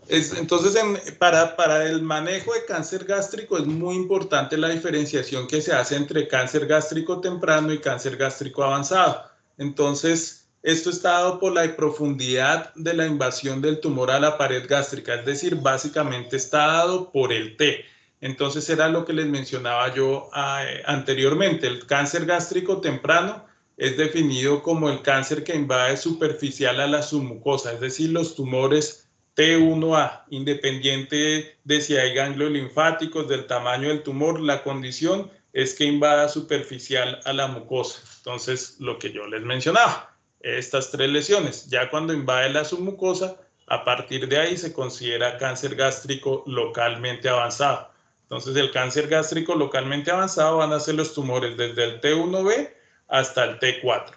A: Entonces, para el manejo de cáncer gástrico es muy importante la diferenciación que se hace entre cáncer gástrico temprano y cáncer gástrico avanzado. Entonces, esto está dado por la profundidad de la invasión del tumor a la pared gástrica, es decir, básicamente está dado por el T. Entonces era lo que les mencionaba yo anteriormente. El cáncer gástrico temprano es definido como el cáncer que invade superficial a la submucosa, es decir, los tumores T1A, independiente de si hay ganglios linfáticos, del tamaño del tumor, la condición es que invada superficial a la mucosa. Entonces, lo que yo les mencionaba, estas 3 lesiones, ya cuando invade la submucosa, a partir de ahí se considera cáncer gástrico localmente avanzado. Entonces, el cáncer gástrico localmente avanzado van a ser los tumores desde el T1B hasta el T4.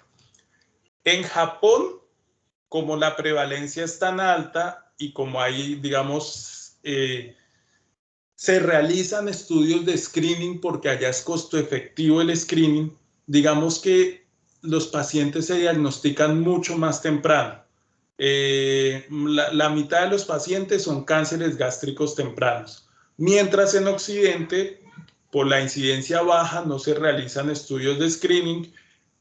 A: En Japón, como la prevalencia es tan alta y como hay, digamos, se realizan estudios de screening porque allá es costo efectivo el screening, digamos que los pacientes se diagnostican mucho más temprano. La mitad de los pacientes son cánceres gástricos tempranos, mientras en Occidente, por la incidencia baja, no se realizan estudios de screening,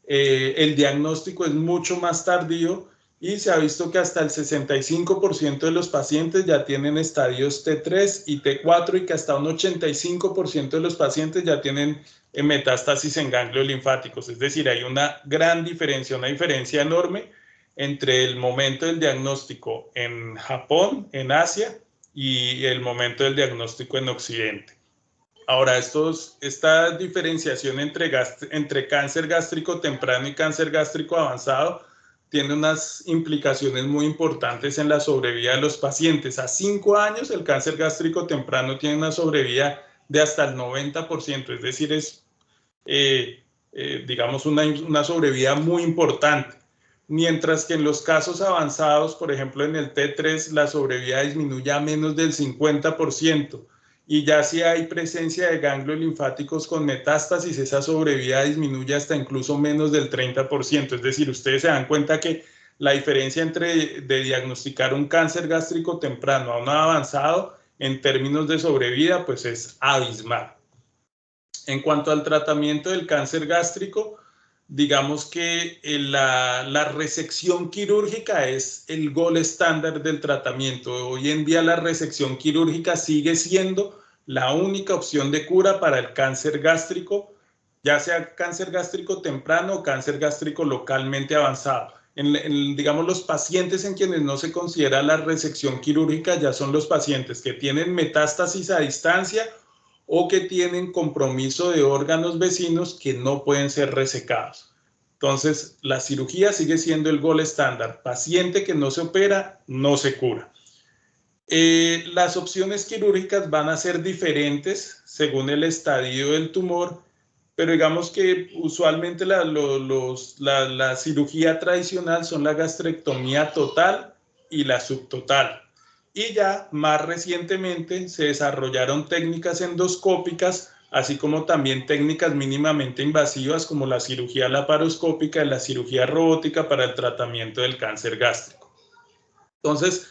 A: el diagnóstico es mucho más tardío y se ha visto que hasta el 65% de los pacientes ya tienen estadios T3 y T4 y que hasta un 85% de los pacientes ya tienen metástasis en ganglios linfáticos. Es decir, hay una gran diferencia, una diferencia enorme entre el momento del diagnóstico en Japón, en Asia, y el momento del diagnóstico en Occidente. Ahora, esta diferenciación entre cáncer gástrico temprano y cáncer gástrico avanzado tiene unas implicaciones muy importantes en la sobrevida de los pacientes. A 5 años, el cáncer gástrico temprano tiene una sobrevida de hasta el 90%, es decir, es, digamos, una sobrevida muy importante. Mientras que en los casos avanzados, por ejemplo, en el T3, la sobrevida disminuye a menos del 50%. Y ya si hay presencia de ganglios linfáticos con metástasis, esa sobrevida disminuye hasta incluso menos del 30%. Es decir, ustedes se dan cuenta que la diferencia entre de diagnosticar un cáncer gástrico temprano a uno avanzado en términos de sobrevida, pues es abismal. En cuanto al tratamiento del cáncer gástrico, digamos que la resección quirúrgica es el gold estándar del tratamiento. Hoy en día la resección quirúrgica sigue siendo la única opción de cura para el cáncer gástrico, ya sea cáncer gástrico temprano o cáncer gástrico localmente avanzado. Digamos, los pacientes en quienes no se considera la resección quirúrgica ya son los pacientes que tienen metástasis a distancia o que tienen compromiso de órganos vecinos que no pueden ser resecados. Entonces, la cirugía sigue siendo el gold estándar. Paciente que no se opera, no se cura. Las opciones quirúrgicas van a ser diferentes según el estadio del tumor, pero digamos que usualmente la cirugía tradicional son la gastrectomía total y la subtotal. Y ya más recientemente se desarrollaron técnicas endoscópicas, así como también técnicas mínimamente invasivas como la cirugía laparoscópica y la cirugía robótica para el tratamiento del cáncer gástrico. Entonces,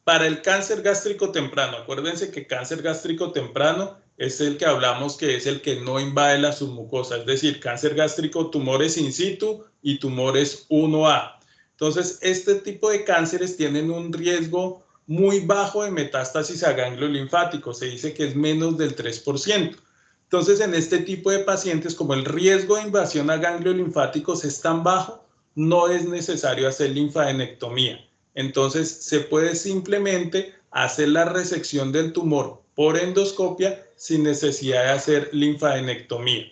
A: para el cáncer gástrico temprano, acuérdense que cáncer gástrico temprano es el que hablamos que es el que no invade la submucosa, es decir, cáncer gástrico, tumores in situ y tumores 1A. Entonces, este tipo de cánceres tienen un riesgo muy bajo de metástasis a ganglios linfáticos, se dice que es menos del 3%. Entonces, en este tipo de pacientes, como el riesgo de invasión a ganglios linfáticos es tan bajo, no es necesario hacer linfadenectomía. Entonces, se puede simplemente hacer la resección del tumor por endoscopia sin necesidad de hacer linfadenectomía.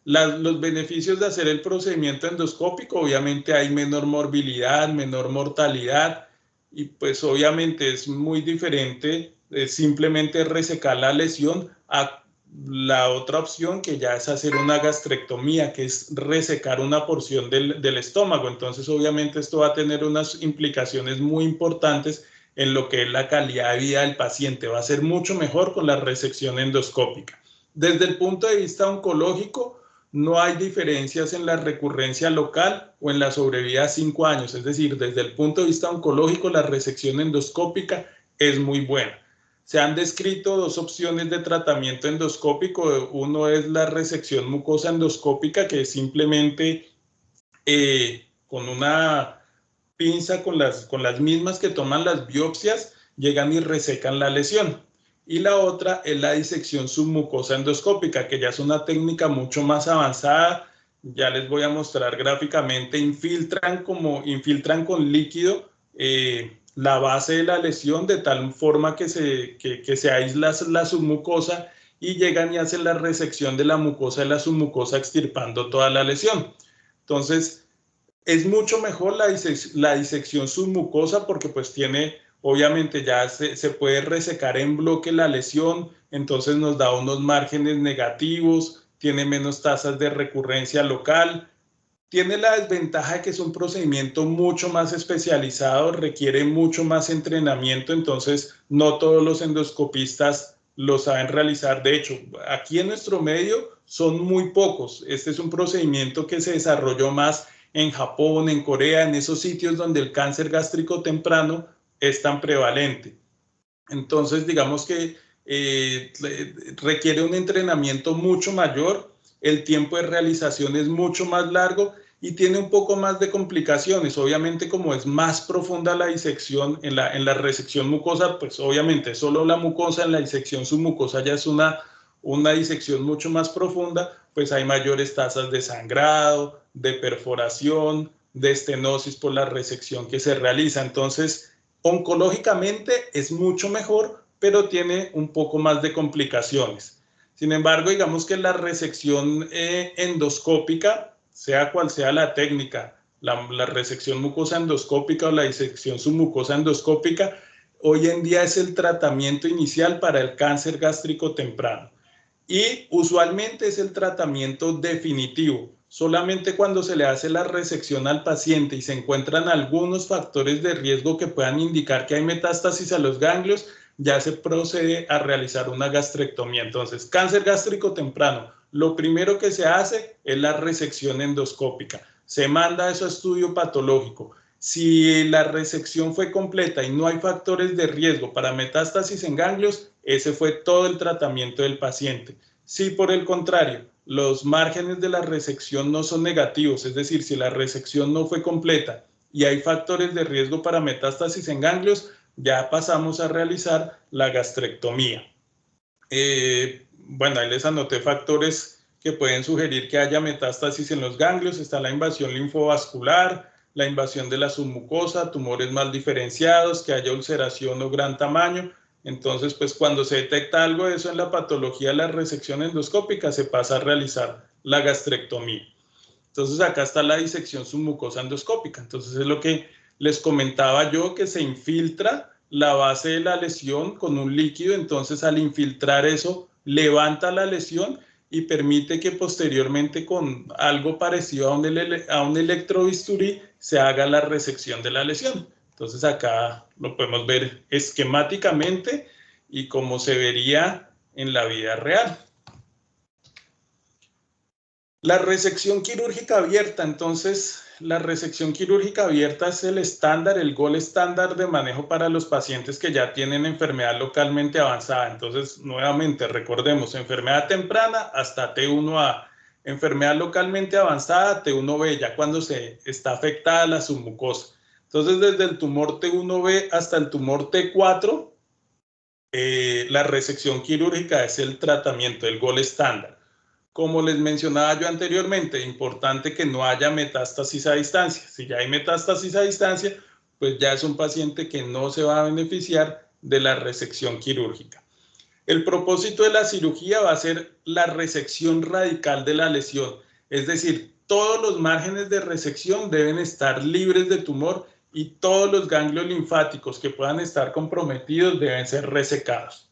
A: Los beneficios de hacer el procedimiento endoscópico, obviamente hay menor morbilidad, menor mortalidad, y pues obviamente es muy diferente simplemente resecar la lesión a la otra opción que ya es hacer una gastrectomía, que es resecar una porción del estómago. Entonces obviamente esto va a tener unas implicaciones muy importantes en lo que es la calidad de vida del paciente. Va a ser mucho mejor con la resección endoscópica. Desde el punto de vista oncológico, no hay diferencias en la recurrencia local o en la sobrevida a 5 años. Es decir, desde el punto de vista oncológico, la resección endoscópica es muy buena. Se han descrito 2 opciones de tratamiento endoscópico. Uno es la resección mucosa endoscópica, que es simplemente con una pinza, con las mismas que toman las biopsias, llegan y resecan la lesión. y la otra es la disección submucosa endoscópica, que ya es una técnica mucho más avanzada. Ya les voy a mostrar gráficamente. Infiltran con líquido la base de la lesión de tal forma que se aísla la submucosa y llegan y hacen la resección de la mucosa de la submucosa extirpando toda la lesión. Entonces, es mucho mejor la disección submucosa porque pues tiene, obviamente ya se puede resecar en bloque la lesión, entonces nos da unos márgenes negativos, tiene menos tasas de recurrencia local. Tiene la desventaja de que es un procedimiento mucho más especializado, requiere mucho más entrenamiento, entonces no todos los endoscopistas lo saben realizar. De hecho, aquí en nuestro medio son muy pocos. Este es un procedimiento que se desarrolló más en Japón, en Corea, en esos sitios donde el cáncer gástrico temprano es tan prevalente. Entonces, digamos que requiere un entrenamiento mucho mayor, el tiempo de realización es mucho más largo y tiene un poco más de complicaciones. Obviamente, como es más profunda la disección en la resección mucosa, pues obviamente solo la mucosa, en la disección submucosa ya es una disección mucho más profunda, pues hay mayores tasas de sangrado, de perforación, de estenosis por la resección que se realiza. Entonces, oncológicamente es mucho mejor, pero tiene un poco más de complicaciones. Sin embargo, digamos que la resección endoscópica, sea cual sea la técnica, la resección mucosa endoscópica o la disección submucosa endoscópica, hoy en día es el tratamiento inicial para el cáncer gástrico temprano. Y usualmente es el tratamiento definitivo. Solamente cuando se le hace la resección al paciente y se encuentran algunos factores de riesgo que puedan indicar que hay metástasis a los ganglios, ya se procede a realizar una gastrectomía. Entonces, cáncer gástrico temprano, lo primero que se hace es la resección endoscópica. Se manda eso a estudio patológico. Si la resección fue completa y no hay factores de riesgo para metástasis en ganglios, ese fue todo el tratamiento del paciente. Si por el contrario, los márgenes de la resección no son negativos, es decir, si la resección no fue completa y hay factores de riesgo para metástasis en ganglios, ya pasamos a realizar la gastrectomía. Bueno, ahí les anoté factores que pueden sugerir que haya metástasis en los ganglios. Está la invasión linfovascular, la invasión de la submucosa, tumores mal diferenciados, que haya ulceración o gran tamaño. Entonces, pues cuando se detecta algo de eso en la patología de la resección endoscópica, se pasa a realizar la gastrectomía. Entonces, acá está la disección submucosa endoscópica. Entonces, es lo que les comentaba yo, que se infiltra la base de la lesión con un líquido. Entonces, al infiltrar eso, levanta la lesión y permite que posteriormente, con algo parecido a un electrobisturí, se haga la resección de la lesión. Entonces, acá lo podemos ver esquemáticamente y como se vería en la vida real. La resección quirúrgica abierta, entonces la resección quirúrgica abierta es el estándar, el gold estándar de manejo para los pacientes que ya tienen enfermedad localmente avanzada. Entonces, nuevamente, recordemos, enfermedad temprana hasta T1A, enfermedad localmente avanzada T1B, ya cuando se está afectada la submucosa. Entonces, desde el tumor T1B hasta el tumor T4, la resección quirúrgica es el tratamiento, el gold estándar. Como les mencionaba yo anteriormente, importante que no haya metástasis a distancia. Si ya hay metástasis a distancia, pues ya es un paciente que no se va a beneficiar de la resección quirúrgica. El propósito de la cirugía va a ser la resección radical de la lesión, es decir, todos los márgenes de resección deben estar libres de tumor y todos los ganglios linfáticos que puedan estar comprometidos deben ser resecados.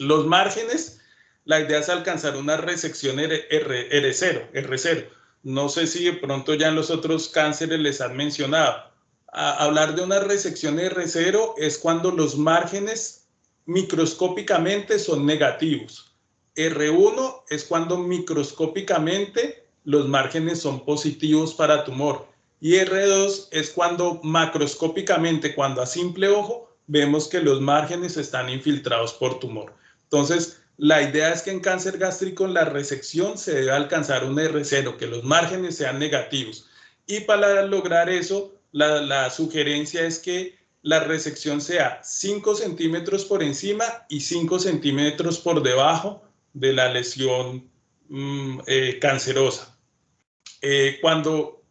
A: Los márgenes, la idea es alcanzar una resección R0. No sé si de pronto ya en los otros cánceres les han mencionado. Hablar de una resección R0 es cuando los márgenes microscópicamente son negativos. R1 es cuando microscópicamente los márgenes son positivos para tumor. Y R2 es cuando macroscópicamente, cuando a simple ojo, vemos que los márgenes están infiltrados por tumor. Entonces, la idea es que en cáncer gástrico, en la resección, se debe alcanzar un R0, que los márgenes sean negativos. Y para lograr eso, la sugerencia es que la resección sea 5 centímetros por encima y 5 centímetros por debajo de la lesión cancerosa. Cuando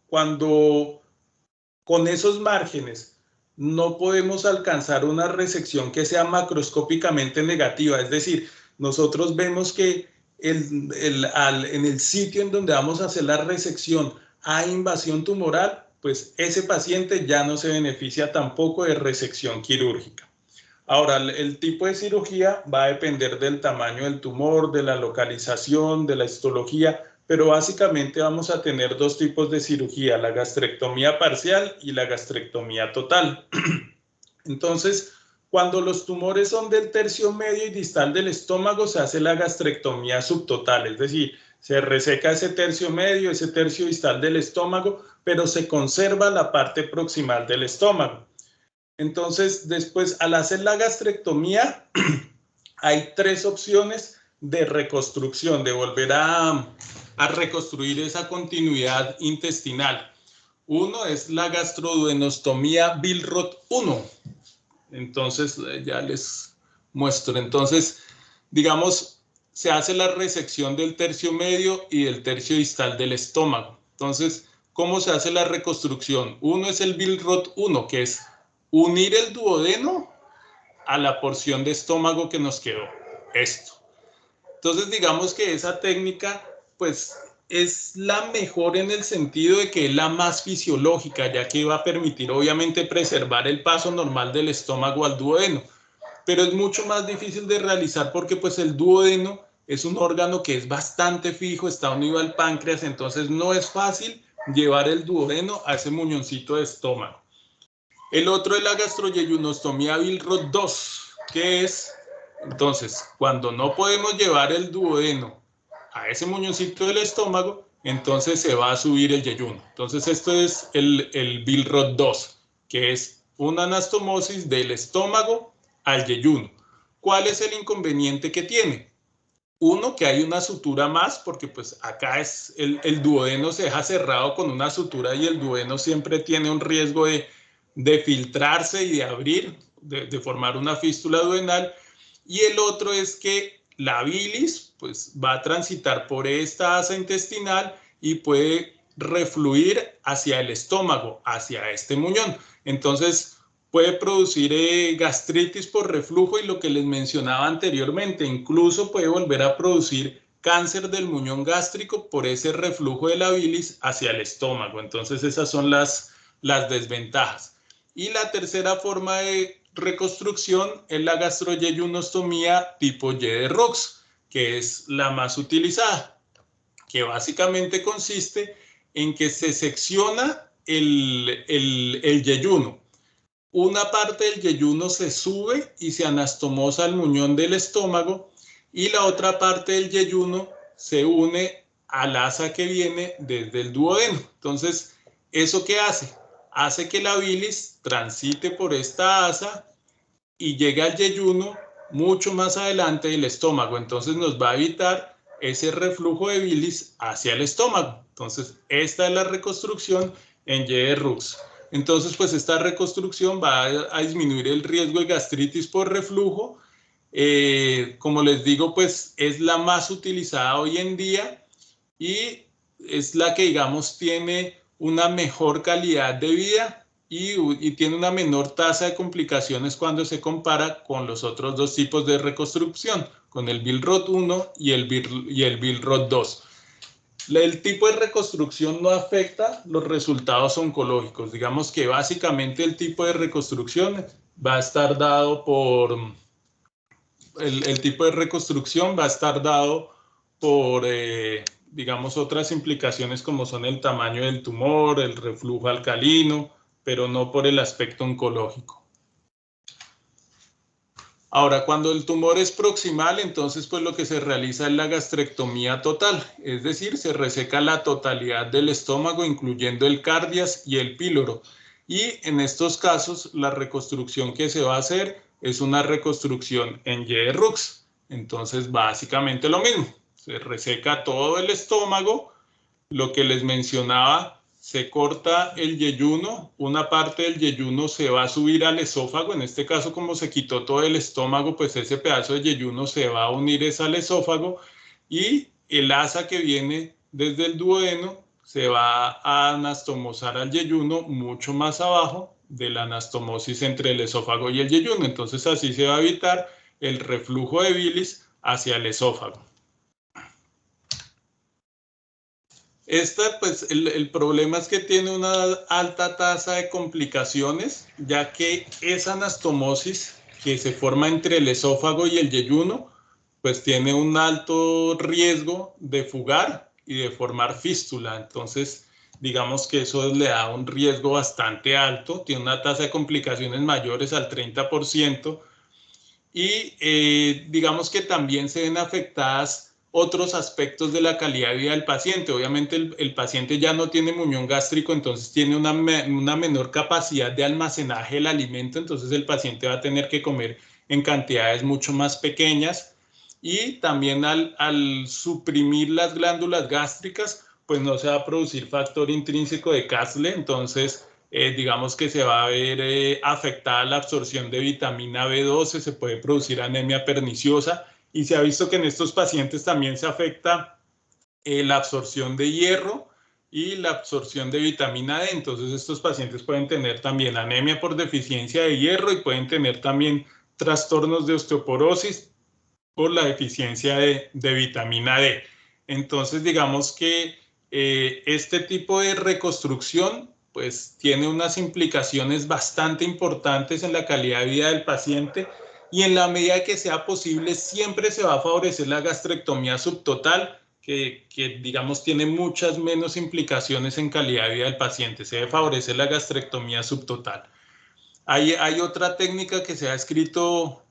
A: con esos márgenes no podemos alcanzar una resección que sea macroscópicamente negativa, es decir, nosotros vemos que en el sitio en donde vamos a hacer la resección hay invasión tumoral, pues ese paciente ya no se beneficia tampoco de resección quirúrgica. Ahora, el tipo de cirugía va a depender del tamaño del tumor, de la localización, de la histología, pero básicamente vamos a tener dos tipos de cirugía, la gastrectomía parcial y la gastrectomía total. Entonces, cuando los tumores son del tercio medio y distal del estómago, se hace la gastrectomía subtotal, es decir, se reseca ese tercio medio, ese tercio distal del estómago, pero se conserva la parte proximal del estómago. Entonces, después, al hacer la gastrectomía, hay tres opciones de reconstrucción, de volver a reconstruir esa continuidad intestinal. Uno es la gastroduodenostomía Billroth 1. Entonces, ya les muestro. Entonces, digamos, se hace la resección del tercio medio y del tercio distal del estómago. Entonces, ¿cómo se hace la reconstrucción? Uno es el Billroth 1, que es unir el duodeno a la porción de estómago que nos quedó. Esto. Entonces, digamos que esa técnica, pues, es la mejor en el sentido de que es la más fisiológica, ya que va a permitir, obviamente, preservar el paso normal del estómago al duodeno. Pero es mucho más difícil de realizar porque, pues, el duodeno es un órgano que es bastante fijo, está unido al páncreas, entonces no es fácil llevar el duodeno a ese muñoncito de estómago. El otro es la gastroyeyunostomía Billroth 2, que es, entonces, cuando no podemos llevar el duodeno a ese muñoncito del estómago, entonces se va a subir el yeyuno. Entonces, esto es el Billroth 2, que es una anastomosis del estómago al yeyuno. ¿Cuál es el inconveniente que tiene? Uno, que hay una sutura más, porque pues acá es el duodeno se deja cerrado con una sutura y el duodeno siempre tiene un riesgo de filtrarse y de abrir, de formar una fístula duodenal. Y el otro es que la bilis pues, va a transitar por esta asa intestinal y puede refluir hacia el estómago, hacia este muñón. Entonces puede producir gastritis por reflujo y lo que les mencionaba anteriormente, incluso puede volver a producir cáncer del muñón gástrico por ese reflujo de la bilis hacia el estómago. Entonces esas son las desventajas. Y la tercera forma de reconstrucción es la gastroyeyunostomía tipo Y de Rux, que es la más utilizada, que básicamente consiste en que se secciona el yeyuno. Una parte del yeyuno se sube y se anastomosa al muñón del estómago y la otra parte del yeyuno se une al asa que viene desde el duodeno. Entonces, ¿eso qué hace? Hace que la bilis transite por esta asa y llegue al yeyuno mucho más adelante del estómago. Entonces nos va a evitar ese reflujo de bilis hacia el estómago. Entonces esta es la reconstrucción en Y de Rux. Entonces pues esta reconstrucción va a disminuir el riesgo de gastritis por reflujo. Como les digo, pues es la más utilizada hoy en día y es la que digamos tiene una mejor calidad de vida y tiene una menor tasa de complicaciones cuando se compara con los otros dos tipos de reconstrucción, con el Billroth 1 y el Billroth 2. El tipo de reconstrucción no afecta los resultados oncológicos. Digamos que básicamente el tipo de reconstrucción va a estar dado por... El tipo de reconstrucción va a estar dado por... digamos, otras implicaciones como son el tamaño del tumor, el reflujo alcalino, pero no por el aspecto oncológico. Ahora, cuando el tumor es proximal, entonces pues lo que se realiza es la gastrectomía total, es decir, se reseca la totalidad del estómago, incluyendo el cardias y el píloro. Y en estos casos, la reconstrucción que se va a hacer es una reconstrucción en Y de Rux. Entonces, básicamente lo mismo. Se reseca todo el estómago, lo que les mencionaba, se corta el yeyuno, una parte del yeyuno se va a subir al esófago, en este caso como se quitó todo el estómago, pues ese pedazo de yeyuno se va a unir al esófago y el asa que viene desde el duodeno se va a anastomosar al yeyuno mucho más abajo de la anastomosis entre el esófago y el yeyuno. Entonces así se va a evitar el reflujo de bilis hacia el esófago. Pues el problema es que tiene una alta tasa de complicaciones, ya que esa anastomosis que se forma entre el esófago y el yeyuno, pues tiene un alto riesgo de fugar y de formar fístula. Entonces, digamos que eso le da un riesgo bastante alto, tiene una tasa de complicaciones mayores al 30%, y digamos que también se ven afectadas otros aspectos de la calidad de vida del paciente. Obviamente el paciente ya no tiene muñón gástrico, entonces tiene una menor capacidad de almacenaje del alimento, entonces el paciente va a tener que comer en cantidades mucho más pequeñas, y también al suprimir las glándulas gástricas, pues no se va a producir factor intrínseco de Castle, entonces digamos que se va a ver afectada la absorción de vitamina B12, se puede producir anemia perniciosa, y se ha visto que en estos pacientes también se afecta la absorción de hierro y la absorción de vitamina D. Entonces estos pacientes pueden tener también anemia por deficiencia de hierro y pueden tener también trastornos de osteoporosis por la deficiencia de vitamina D. Entonces digamos que este tipo de reconstrucción pues tiene unas implicaciones bastante importantes en la calidad de vida del paciente, y en la medida que sea posible siempre se va a favorecer la gastrectomía subtotal, que digamos tiene muchas menos implicaciones en calidad de vida del paciente. Se debe favorecer la gastrectomía subtotal. Hay otra técnica que se ha escrito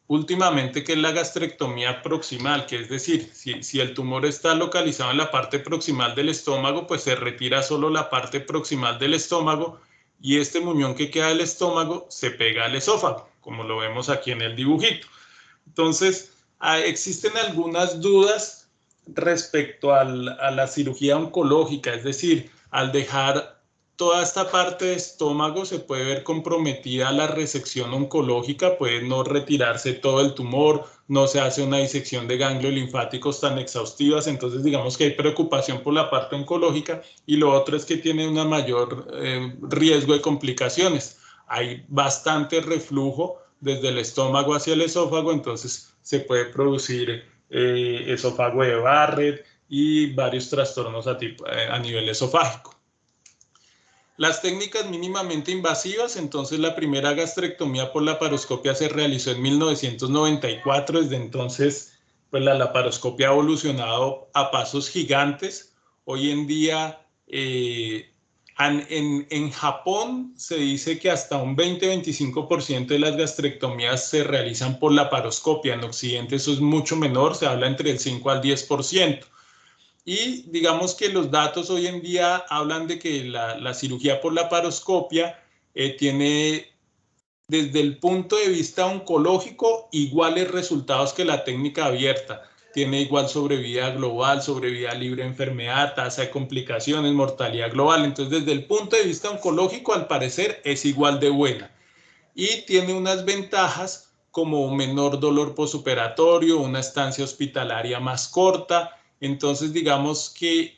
A: últimamente, que es la gastrectomía proximal, que es decir, si el tumor está localizado en la parte proximal del estómago, pues se retira solo la parte proximal del estómago y este muñón que queda del estómago se pega al esófago, como lo vemos aquí en el dibujito. Entonces, existen algunas dudas respecto a la cirugía oncológica, es decir, al dejar toda esta parte de estómago se puede ver comprometida la resección oncológica, puede no retirarse todo el tumor, no se hace una disección de ganglios linfáticos tan exhaustivas, entonces digamos que hay preocupación por la parte oncológica, y lo otro es que tiene un mayor riesgo de complicaciones. Hay bastante reflujo desde el estómago hacia el esófago, entonces se puede producir esófago de Barrett y varios trastornos a nivel esofágico. Las técnicas mínimamente invasivas, entonces la primera gastrectomía por laparoscopia se realizó en 1994, desde entonces pues la laparoscopia ha evolucionado a pasos gigantes. Hoy en día en Japón se dice que hasta un 20-25% de las gastrectomías se realizan por laparoscopia, en Occidente eso es mucho menor, se habla entre el 5 al 10%. Y digamos que los datos hoy en día hablan de que la cirugía por laparoscopia tiene, desde el punto de vista oncológico, iguales resultados que la técnica abierta. Tiene igual sobrevida global, sobrevida libre de enfermedad, tasa de complicaciones, mortalidad global. Entonces, desde el punto de vista oncológico, al parecer, es igual de buena. Y tiene unas ventajas como menor dolor postoperatorio, una estancia hospitalaria más corta. Entonces, digamos que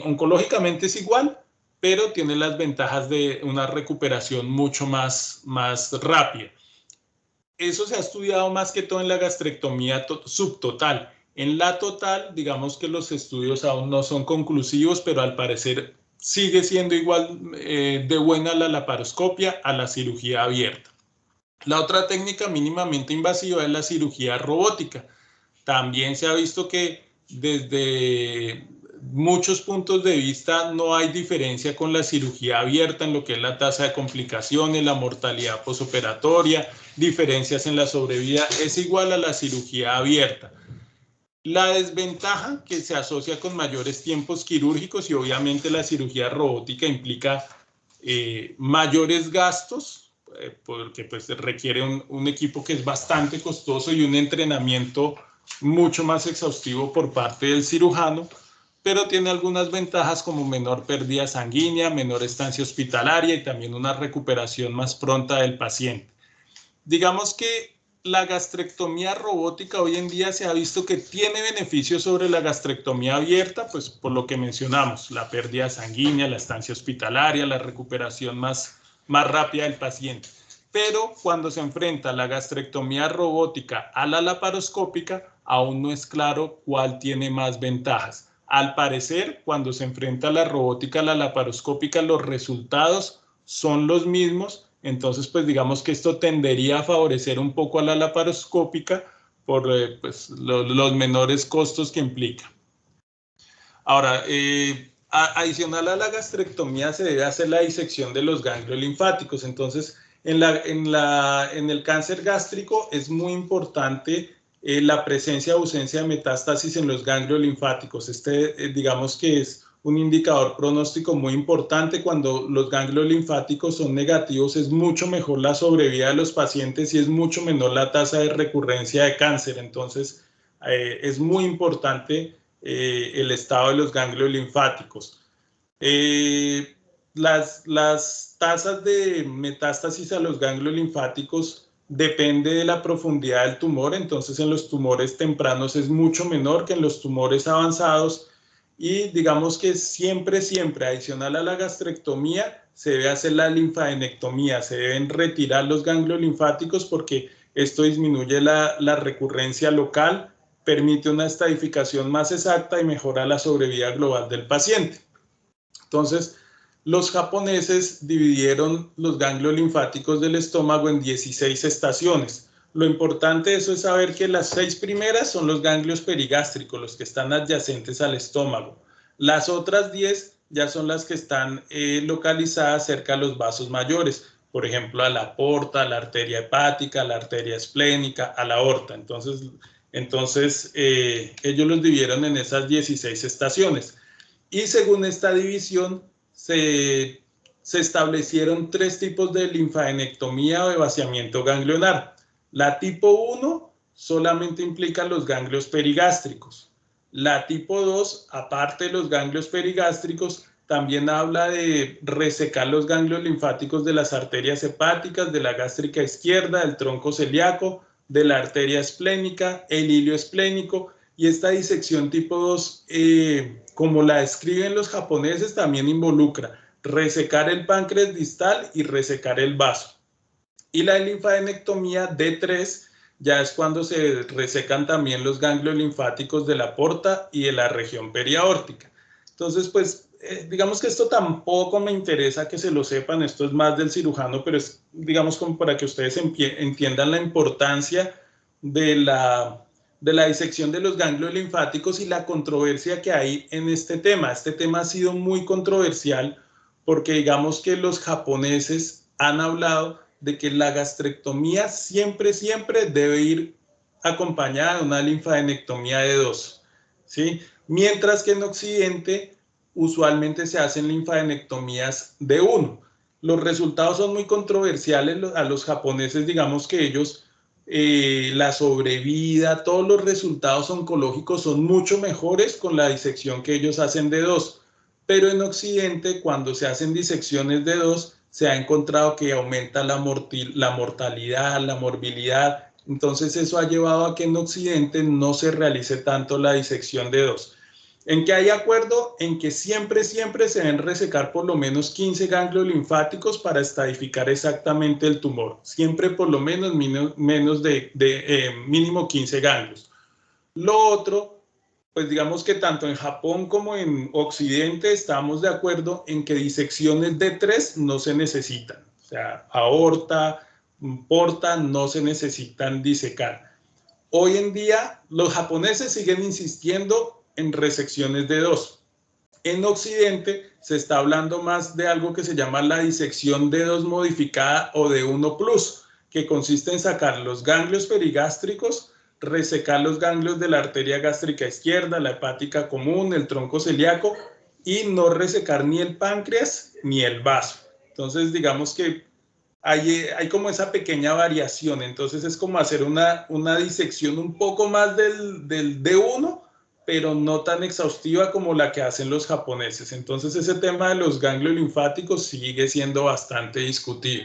A: oncológicamente es igual, pero tiene las ventajas de una recuperación mucho más rápida. Eso se ha estudiado más que todo en la gastrectomía subtotal. En la total, digamos que los estudios aún no son conclusivos, pero al parecer sigue siendo igual de buena la laparoscopia a la cirugía abierta. La otra técnica mínimamente invasiva es la cirugía robótica. También se ha visto que desde muchos puntos de vista no hay diferencia con la cirugía abierta en lo que es la tasa de complicaciones, la mortalidad postoperatoria, diferencias en la sobrevida, es igual a la cirugía abierta. La desventaja que se asocia con mayores tiempos quirúrgicos, y obviamente la cirugía robótica implica mayores gastos, porque pues requiere un equipo que es bastante costoso y un entrenamiento mucho más exhaustivo por parte del cirujano, pero tiene algunas ventajas como menor pérdida sanguínea, menor estancia hospitalaria y también una recuperación más pronta del paciente. Digamos que la gastrectomía robótica hoy en día se ha visto que tiene beneficios sobre la gastrectomía abierta, pues por lo que mencionamos, la pérdida sanguínea, la estancia hospitalaria, la recuperación más rápida del paciente. Pero cuando se enfrenta la gastrectomía robótica a la laparoscópica, aún no es claro cuál tiene más ventajas. Al parecer, cuando se enfrenta la robótica a la laparoscópica, los resultados son los mismos. Entonces, pues digamos que esto tendería a favorecer un poco a la laparoscópica por pues, los menores costos que implica. Ahora, adicional a la gastrectomía se debe hacer la disección de los ganglios linfáticos. Entonces, en el cáncer gástrico es muy importante la presencia o ausencia de metástasis en los ganglios linfáticos. Digamos que es un indicador pronóstico muy importante. Cuando los ganglios linfáticos son negativos, es mucho mejor la sobrevida de los pacientes y es mucho menor la tasa de recurrencia de cáncer. Entonces, es muy importante el estado de los ganglios linfáticos. Las tasas de metástasis a los ganglios linfáticos depende de la profundidad del tumor. Entonces, en los tumores tempranos es mucho menor que en los tumores avanzados. Y digamos que siempre, adicional a la gastrectomía, se debe hacer la linfadenectomía. Se deben retirar los ganglios linfáticos porque esto disminuye la recurrencia local, permite una estadificación más exacta y mejora la sobrevida global del paciente. Entonces, los japoneses dividieron los ganglios linfáticos del estómago en 16 estaciones. Lo importante de eso es saber que las 6 primeras son los ganglios perigástricos, los que están adyacentes al estómago. Las otras 10 ya son las que están localizadas cerca de los vasos mayores, por ejemplo, a la aorta, a la arteria hepática, a la arteria esplénica, a la aorta. Entonces ellos los dividieron en esas 16 estaciones. Y según esta división, se establecieron 3 tipos de linfadenectomía o de vaciamiento ganglionar. La tipo 1 solamente implica los ganglios perigástricos. La tipo 2, aparte de los ganglios perigástricos, también habla de resecar los ganglios linfáticos de las arterias hepáticas, de la gástrica izquierda, del tronco celíaco, de la arteria esplénica, el hilio esplénico. Y esta disección tipo 2, como la describen los japoneses, también involucra resecar el páncreas distal y resecar el vaso. Y la linfadenectomía D3 ya es cuando se resecan también los ganglios linfáticos de la porta y de la región periaórtica. Entonces, pues, digamos que esto tampoco me interesa que se lo sepan, esto es más del cirujano, pero es, digamos, como para que ustedes entiendan la importancia de la disección de los ganglios linfáticos y la controversia que hay en este tema. Este tema ha sido muy controversial porque digamos que los japoneses han hablado de que la gastrectomía siempre debe ir acompañada de una linfadenectomía de 2, ¿sí? Mientras que en Occidente usualmente se hacen linfadenectomías de 1. Los resultados son muy controversiales. A los japoneses, digamos que ellos, la sobrevida, todos los resultados oncológicos son mucho mejores con la disección que ellos hacen de 2. Pero en Occidente, cuando se hacen disecciones de 2, se ha encontrado que aumenta la mortalidad, la morbilidad. Entonces eso ha llevado a que en Occidente no se realice tanto la disección de 2. ¿En qué hay acuerdo? En que siempre se deben resecar por lo menos 15 ganglios linfáticos para estadificar exactamente el tumor. Siempre por lo menos mínimo 15 ganglios. Lo otro, pues digamos que tanto en Japón como en Occidente estamos de acuerdo en que disecciones de 3 no se necesitan. O sea, aorta, porta no se necesitan disecar. Hoy en día los japoneses siguen insistiendo en resecciones de 2. En Occidente se está hablando más de algo que se llama la disección de 2 modificada o de 1+, que consiste en sacar los ganglios perigástricos, resecar los ganglios de la arteria gástrica izquierda, la hepática común, el tronco celíaco y no resecar ni el páncreas ni el vaso. Entonces, digamos que hay como esa pequeña variación. Entonces, es como hacer una disección un poco más del D1, pero no tan exhaustiva como la que hacen los japoneses. Entonces ese tema de los ganglios linfáticos sigue siendo bastante discutido.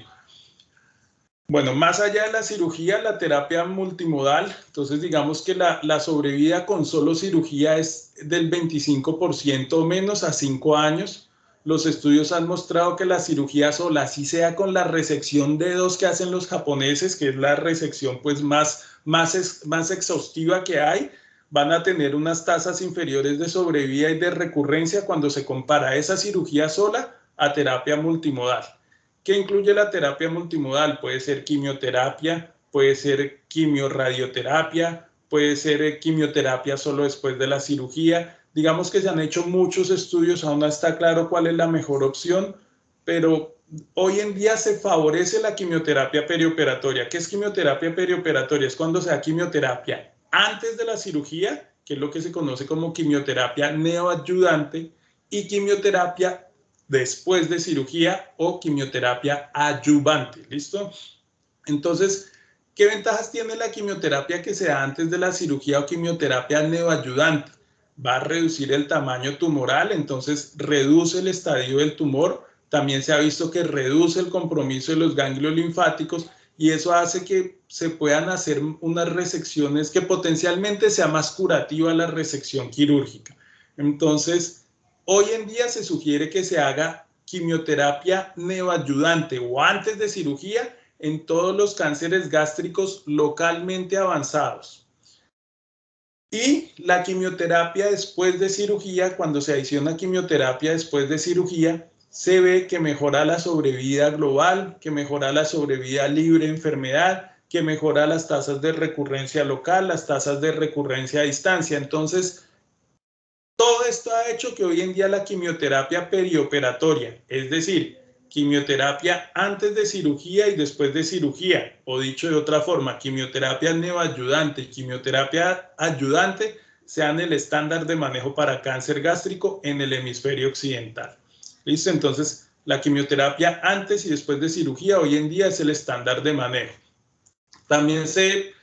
A: Bueno, más allá de la cirugía, la terapia multimodal, entonces digamos que la sobrevida con solo cirugía es del 25% o menos a 5 años. Los estudios han mostrado que la cirugía sola, así sea con la resección de dedos que hacen los japoneses, que es la resección pues más exhaustiva que hay, van a tener unas tasas inferiores de sobrevida y de recurrencia cuando se compara esa cirugía sola a terapia multimodal. ¿Qué incluye la terapia multimodal? Puede ser quimioterapia, puede ser quimiorradioterapia, puede ser quimioterapia solo después de la cirugía. Digamos que se han hecho muchos estudios, aún no está claro cuál es la mejor opción, pero hoy en día se favorece la quimioterapia perioperatoria. ¿Qué es quimioterapia perioperatoria? Es cuando se da quimioterapia antes de la cirugía, que es lo que se conoce como quimioterapia neoadyuvante, y quimioterapia después de cirugía o quimioterapia adyuvante, ¿listo? Entonces, ¿qué ventajas tiene la quimioterapia que se da antes de la cirugía o quimioterapia neoadyuvante? Va a reducir el tamaño tumoral, entonces reduce el estadio del tumor, también se ha visto que reduce el compromiso de los ganglios linfáticos y eso hace que se puedan hacer unas resecciones que potencialmente sea más curativa la resección quirúrgica. Entonces, hoy en día se sugiere que se haga quimioterapia neoadyuvante o antes de cirugía en todos los cánceres gástricos localmente avanzados. Y la quimioterapia después de cirugía, cuando se adiciona quimioterapia después de cirugía, se ve que mejora la sobrevida global, que mejora la sobrevida libre de enfermedad, que mejora las tasas de recurrencia local, las tasas de recurrencia a distancia. Entonces, todo esto ha hecho que hoy en día la quimioterapia perioperatoria, es decir, quimioterapia antes de cirugía y después de cirugía, o dicho de otra forma, quimioterapia neoadyuvante y quimioterapia adyuvante, sean el estándar de manejo para cáncer gástrico en el hemisferio occidental. ¿Listo? Entonces, la quimioterapia antes y después de cirugía hoy en día es el estándar de manejo. También se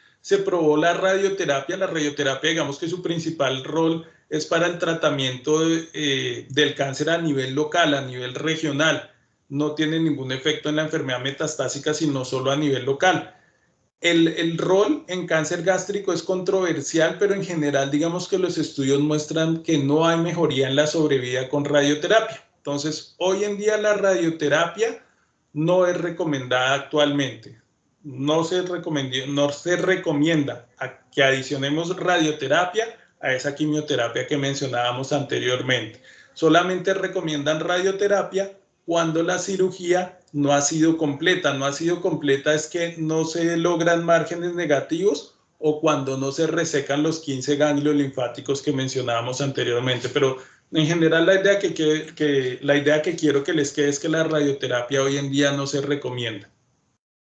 A: probó la radioterapia. La radioterapia, digamos que su principal rol es para el tratamiento del cáncer a nivel local, a nivel regional. No tiene ningún efecto en la enfermedad metastásica, sino solo a nivel local. El rol en cáncer gástrico es controversial, pero en general digamos que los estudios muestran que no hay mejoría en la sobrevida con radioterapia. Entonces, hoy en día la radioterapia no es recomendada actualmente. No se recomienda que adicionemos radioterapia a esa quimioterapia que mencionábamos anteriormente. Solamente recomiendan radioterapia cuando la cirugía no ha sido completa. No ha sido completa es que no se logran márgenes negativos o cuando no se resecan los 15 ganglios linfáticos que mencionábamos anteriormente. Pero en general la idea que quiero que les quede es que la radioterapia hoy en día no se recomienda.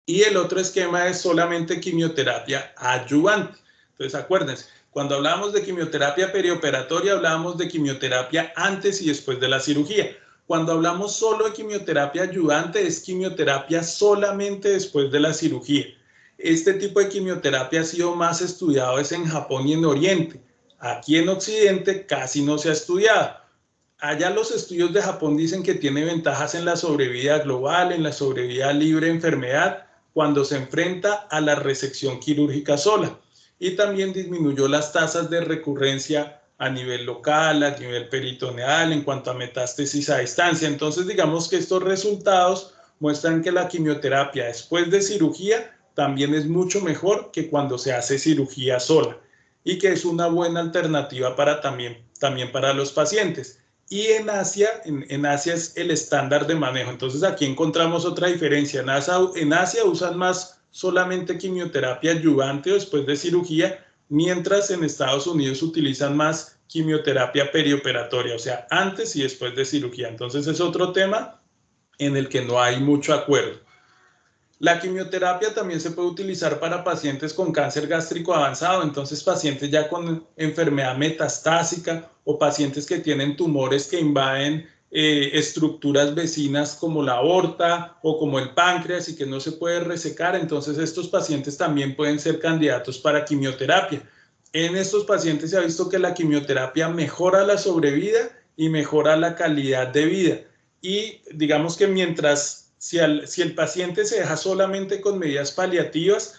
A: Y el otro esquema es solamente quimioterapia adyuvante. Entonces acuérdense, cuando hablamos de quimioterapia perioperatoria, hablábamos de quimioterapia antes y después de la cirugía. Cuando hablamos solo de quimioterapia adyuvante, es quimioterapia solamente después de la cirugía. Este tipo de quimioterapia ha sido más estudiado es en Japón y en Oriente. Aquí en Occidente casi no se ha estudiado. Allá los estudios de Japón dicen que tiene ventajas en la sobrevida global, en la sobrevida libre de enfermedad, cuando se enfrenta a la resección quirúrgica sola. Y también disminuyó las tasas de recurrencia a nivel local, a nivel peritoneal, en cuanto a metástasis a distancia. Entonces, digamos que estos resultados muestran que la quimioterapia después de cirugía también es mucho mejor que cuando se hace cirugía sola y que es una buena alternativa para también para los pacientes. Y en Asia es el estándar de manejo. Entonces aquí encontramos otra diferencia. En Asia usan más solamente quimioterapia adyuvante después de cirugía, mientras en Estados Unidos utilizan más quimioterapia perioperatoria, o sea, antes y después de cirugía. Entonces es otro tema en el que no hay mucho acuerdo. La quimioterapia también se puede utilizar para pacientes con cáncer gástrico avanzado, entonces pacientes ya con enfermedad metastásica o pacientes que tienen tumores que invaden estructuras vecinas como la aorta o como el páncreas y que no se puede resecar, entonces estos pacientes también pueden ser candidatos para quimioterapia. En estos pacientes se ha visto que la quimioterapia mejora la sobrevida y mejora la calidad de vida. Y digamos que si el paciente se deja solamente con medidas paliativas,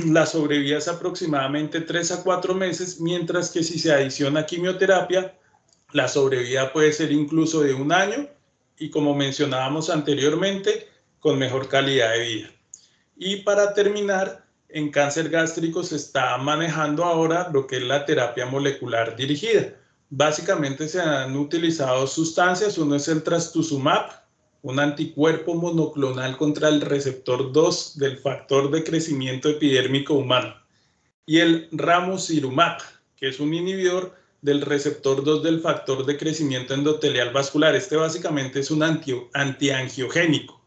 A: la sobrevida es aproximadamente 3 a 4 meses, mientras que si se adiciona quimioterapia, la sobrevida puede ser incluso de 1 año y, como mencionábamos anteriormente, con mejor calidad de vida. Y para terminar, en cáncer gástrico se está manejando ahora lo que es la terapia molecular dirigida. Básicamente se han utilizado sustancias, uno es el trastuzumab, un anticuerpo monoclonal contra el receptor 2 del factor de crecimiento epidérmico humano, y el ramucirumab, que es un inhibidor del receptor 2 del factor de crecimiento endotelial vascular. Este básicamente es un antiangiogénico.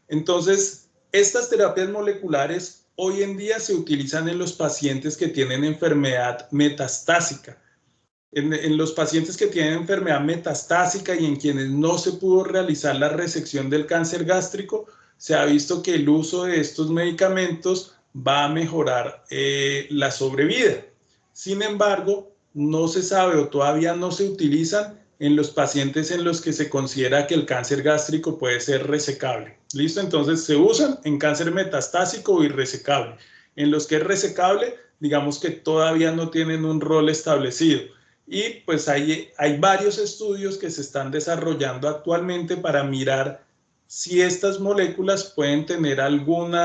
A: Entonces, estas terapias moleculares hoy en día se utilizan en los pacientes que tienen enfermedad metastásica. En los pacientes que tienen enfermedad metastásica y en quienes no se pudo realizar la resección del cáncer gástrico, se ha visto que el uso de estos medicamentos va a mejorar la sobrevida. Sin embargo, no se sabe o todavía no se utilizan en los pacientes en los que se considera que el cáncer gástrico puede ser resecable. ¿Listo? Entonces se usan en cáncer metastásico o irresecable. En los que es resecable, digamos que todavía no tienen un rol establecido. Y pues hay varios estudios que se están desarrollando actualmente para mirar si estas moléculas pueden tener algún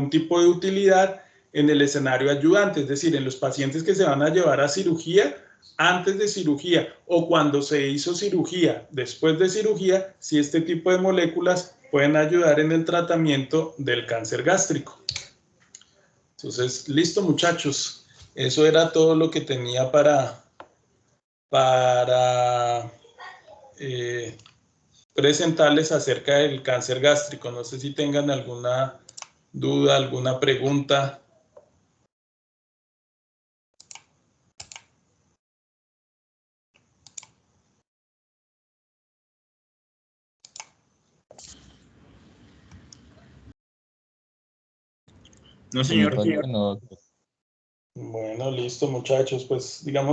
A: tipo de utilidad en el escenario ayudante, es decir, en los pacientes que se van a llevar a cirugía, antes de cirugía o cuando se hizo cirugía, después de cirugía, si este tipo de moléculas pueden ayudar en el tratamiento del cáncer gástrico. Entonces, listo, muchachos. Eso era todo lo que tenía para presentarles acerca del cáncer gástrico. No sé si tengan alguna duda, alguna pregunta.
C: No, señor.
B: No,
A: Bueno, listo, muchachos. Pues digamos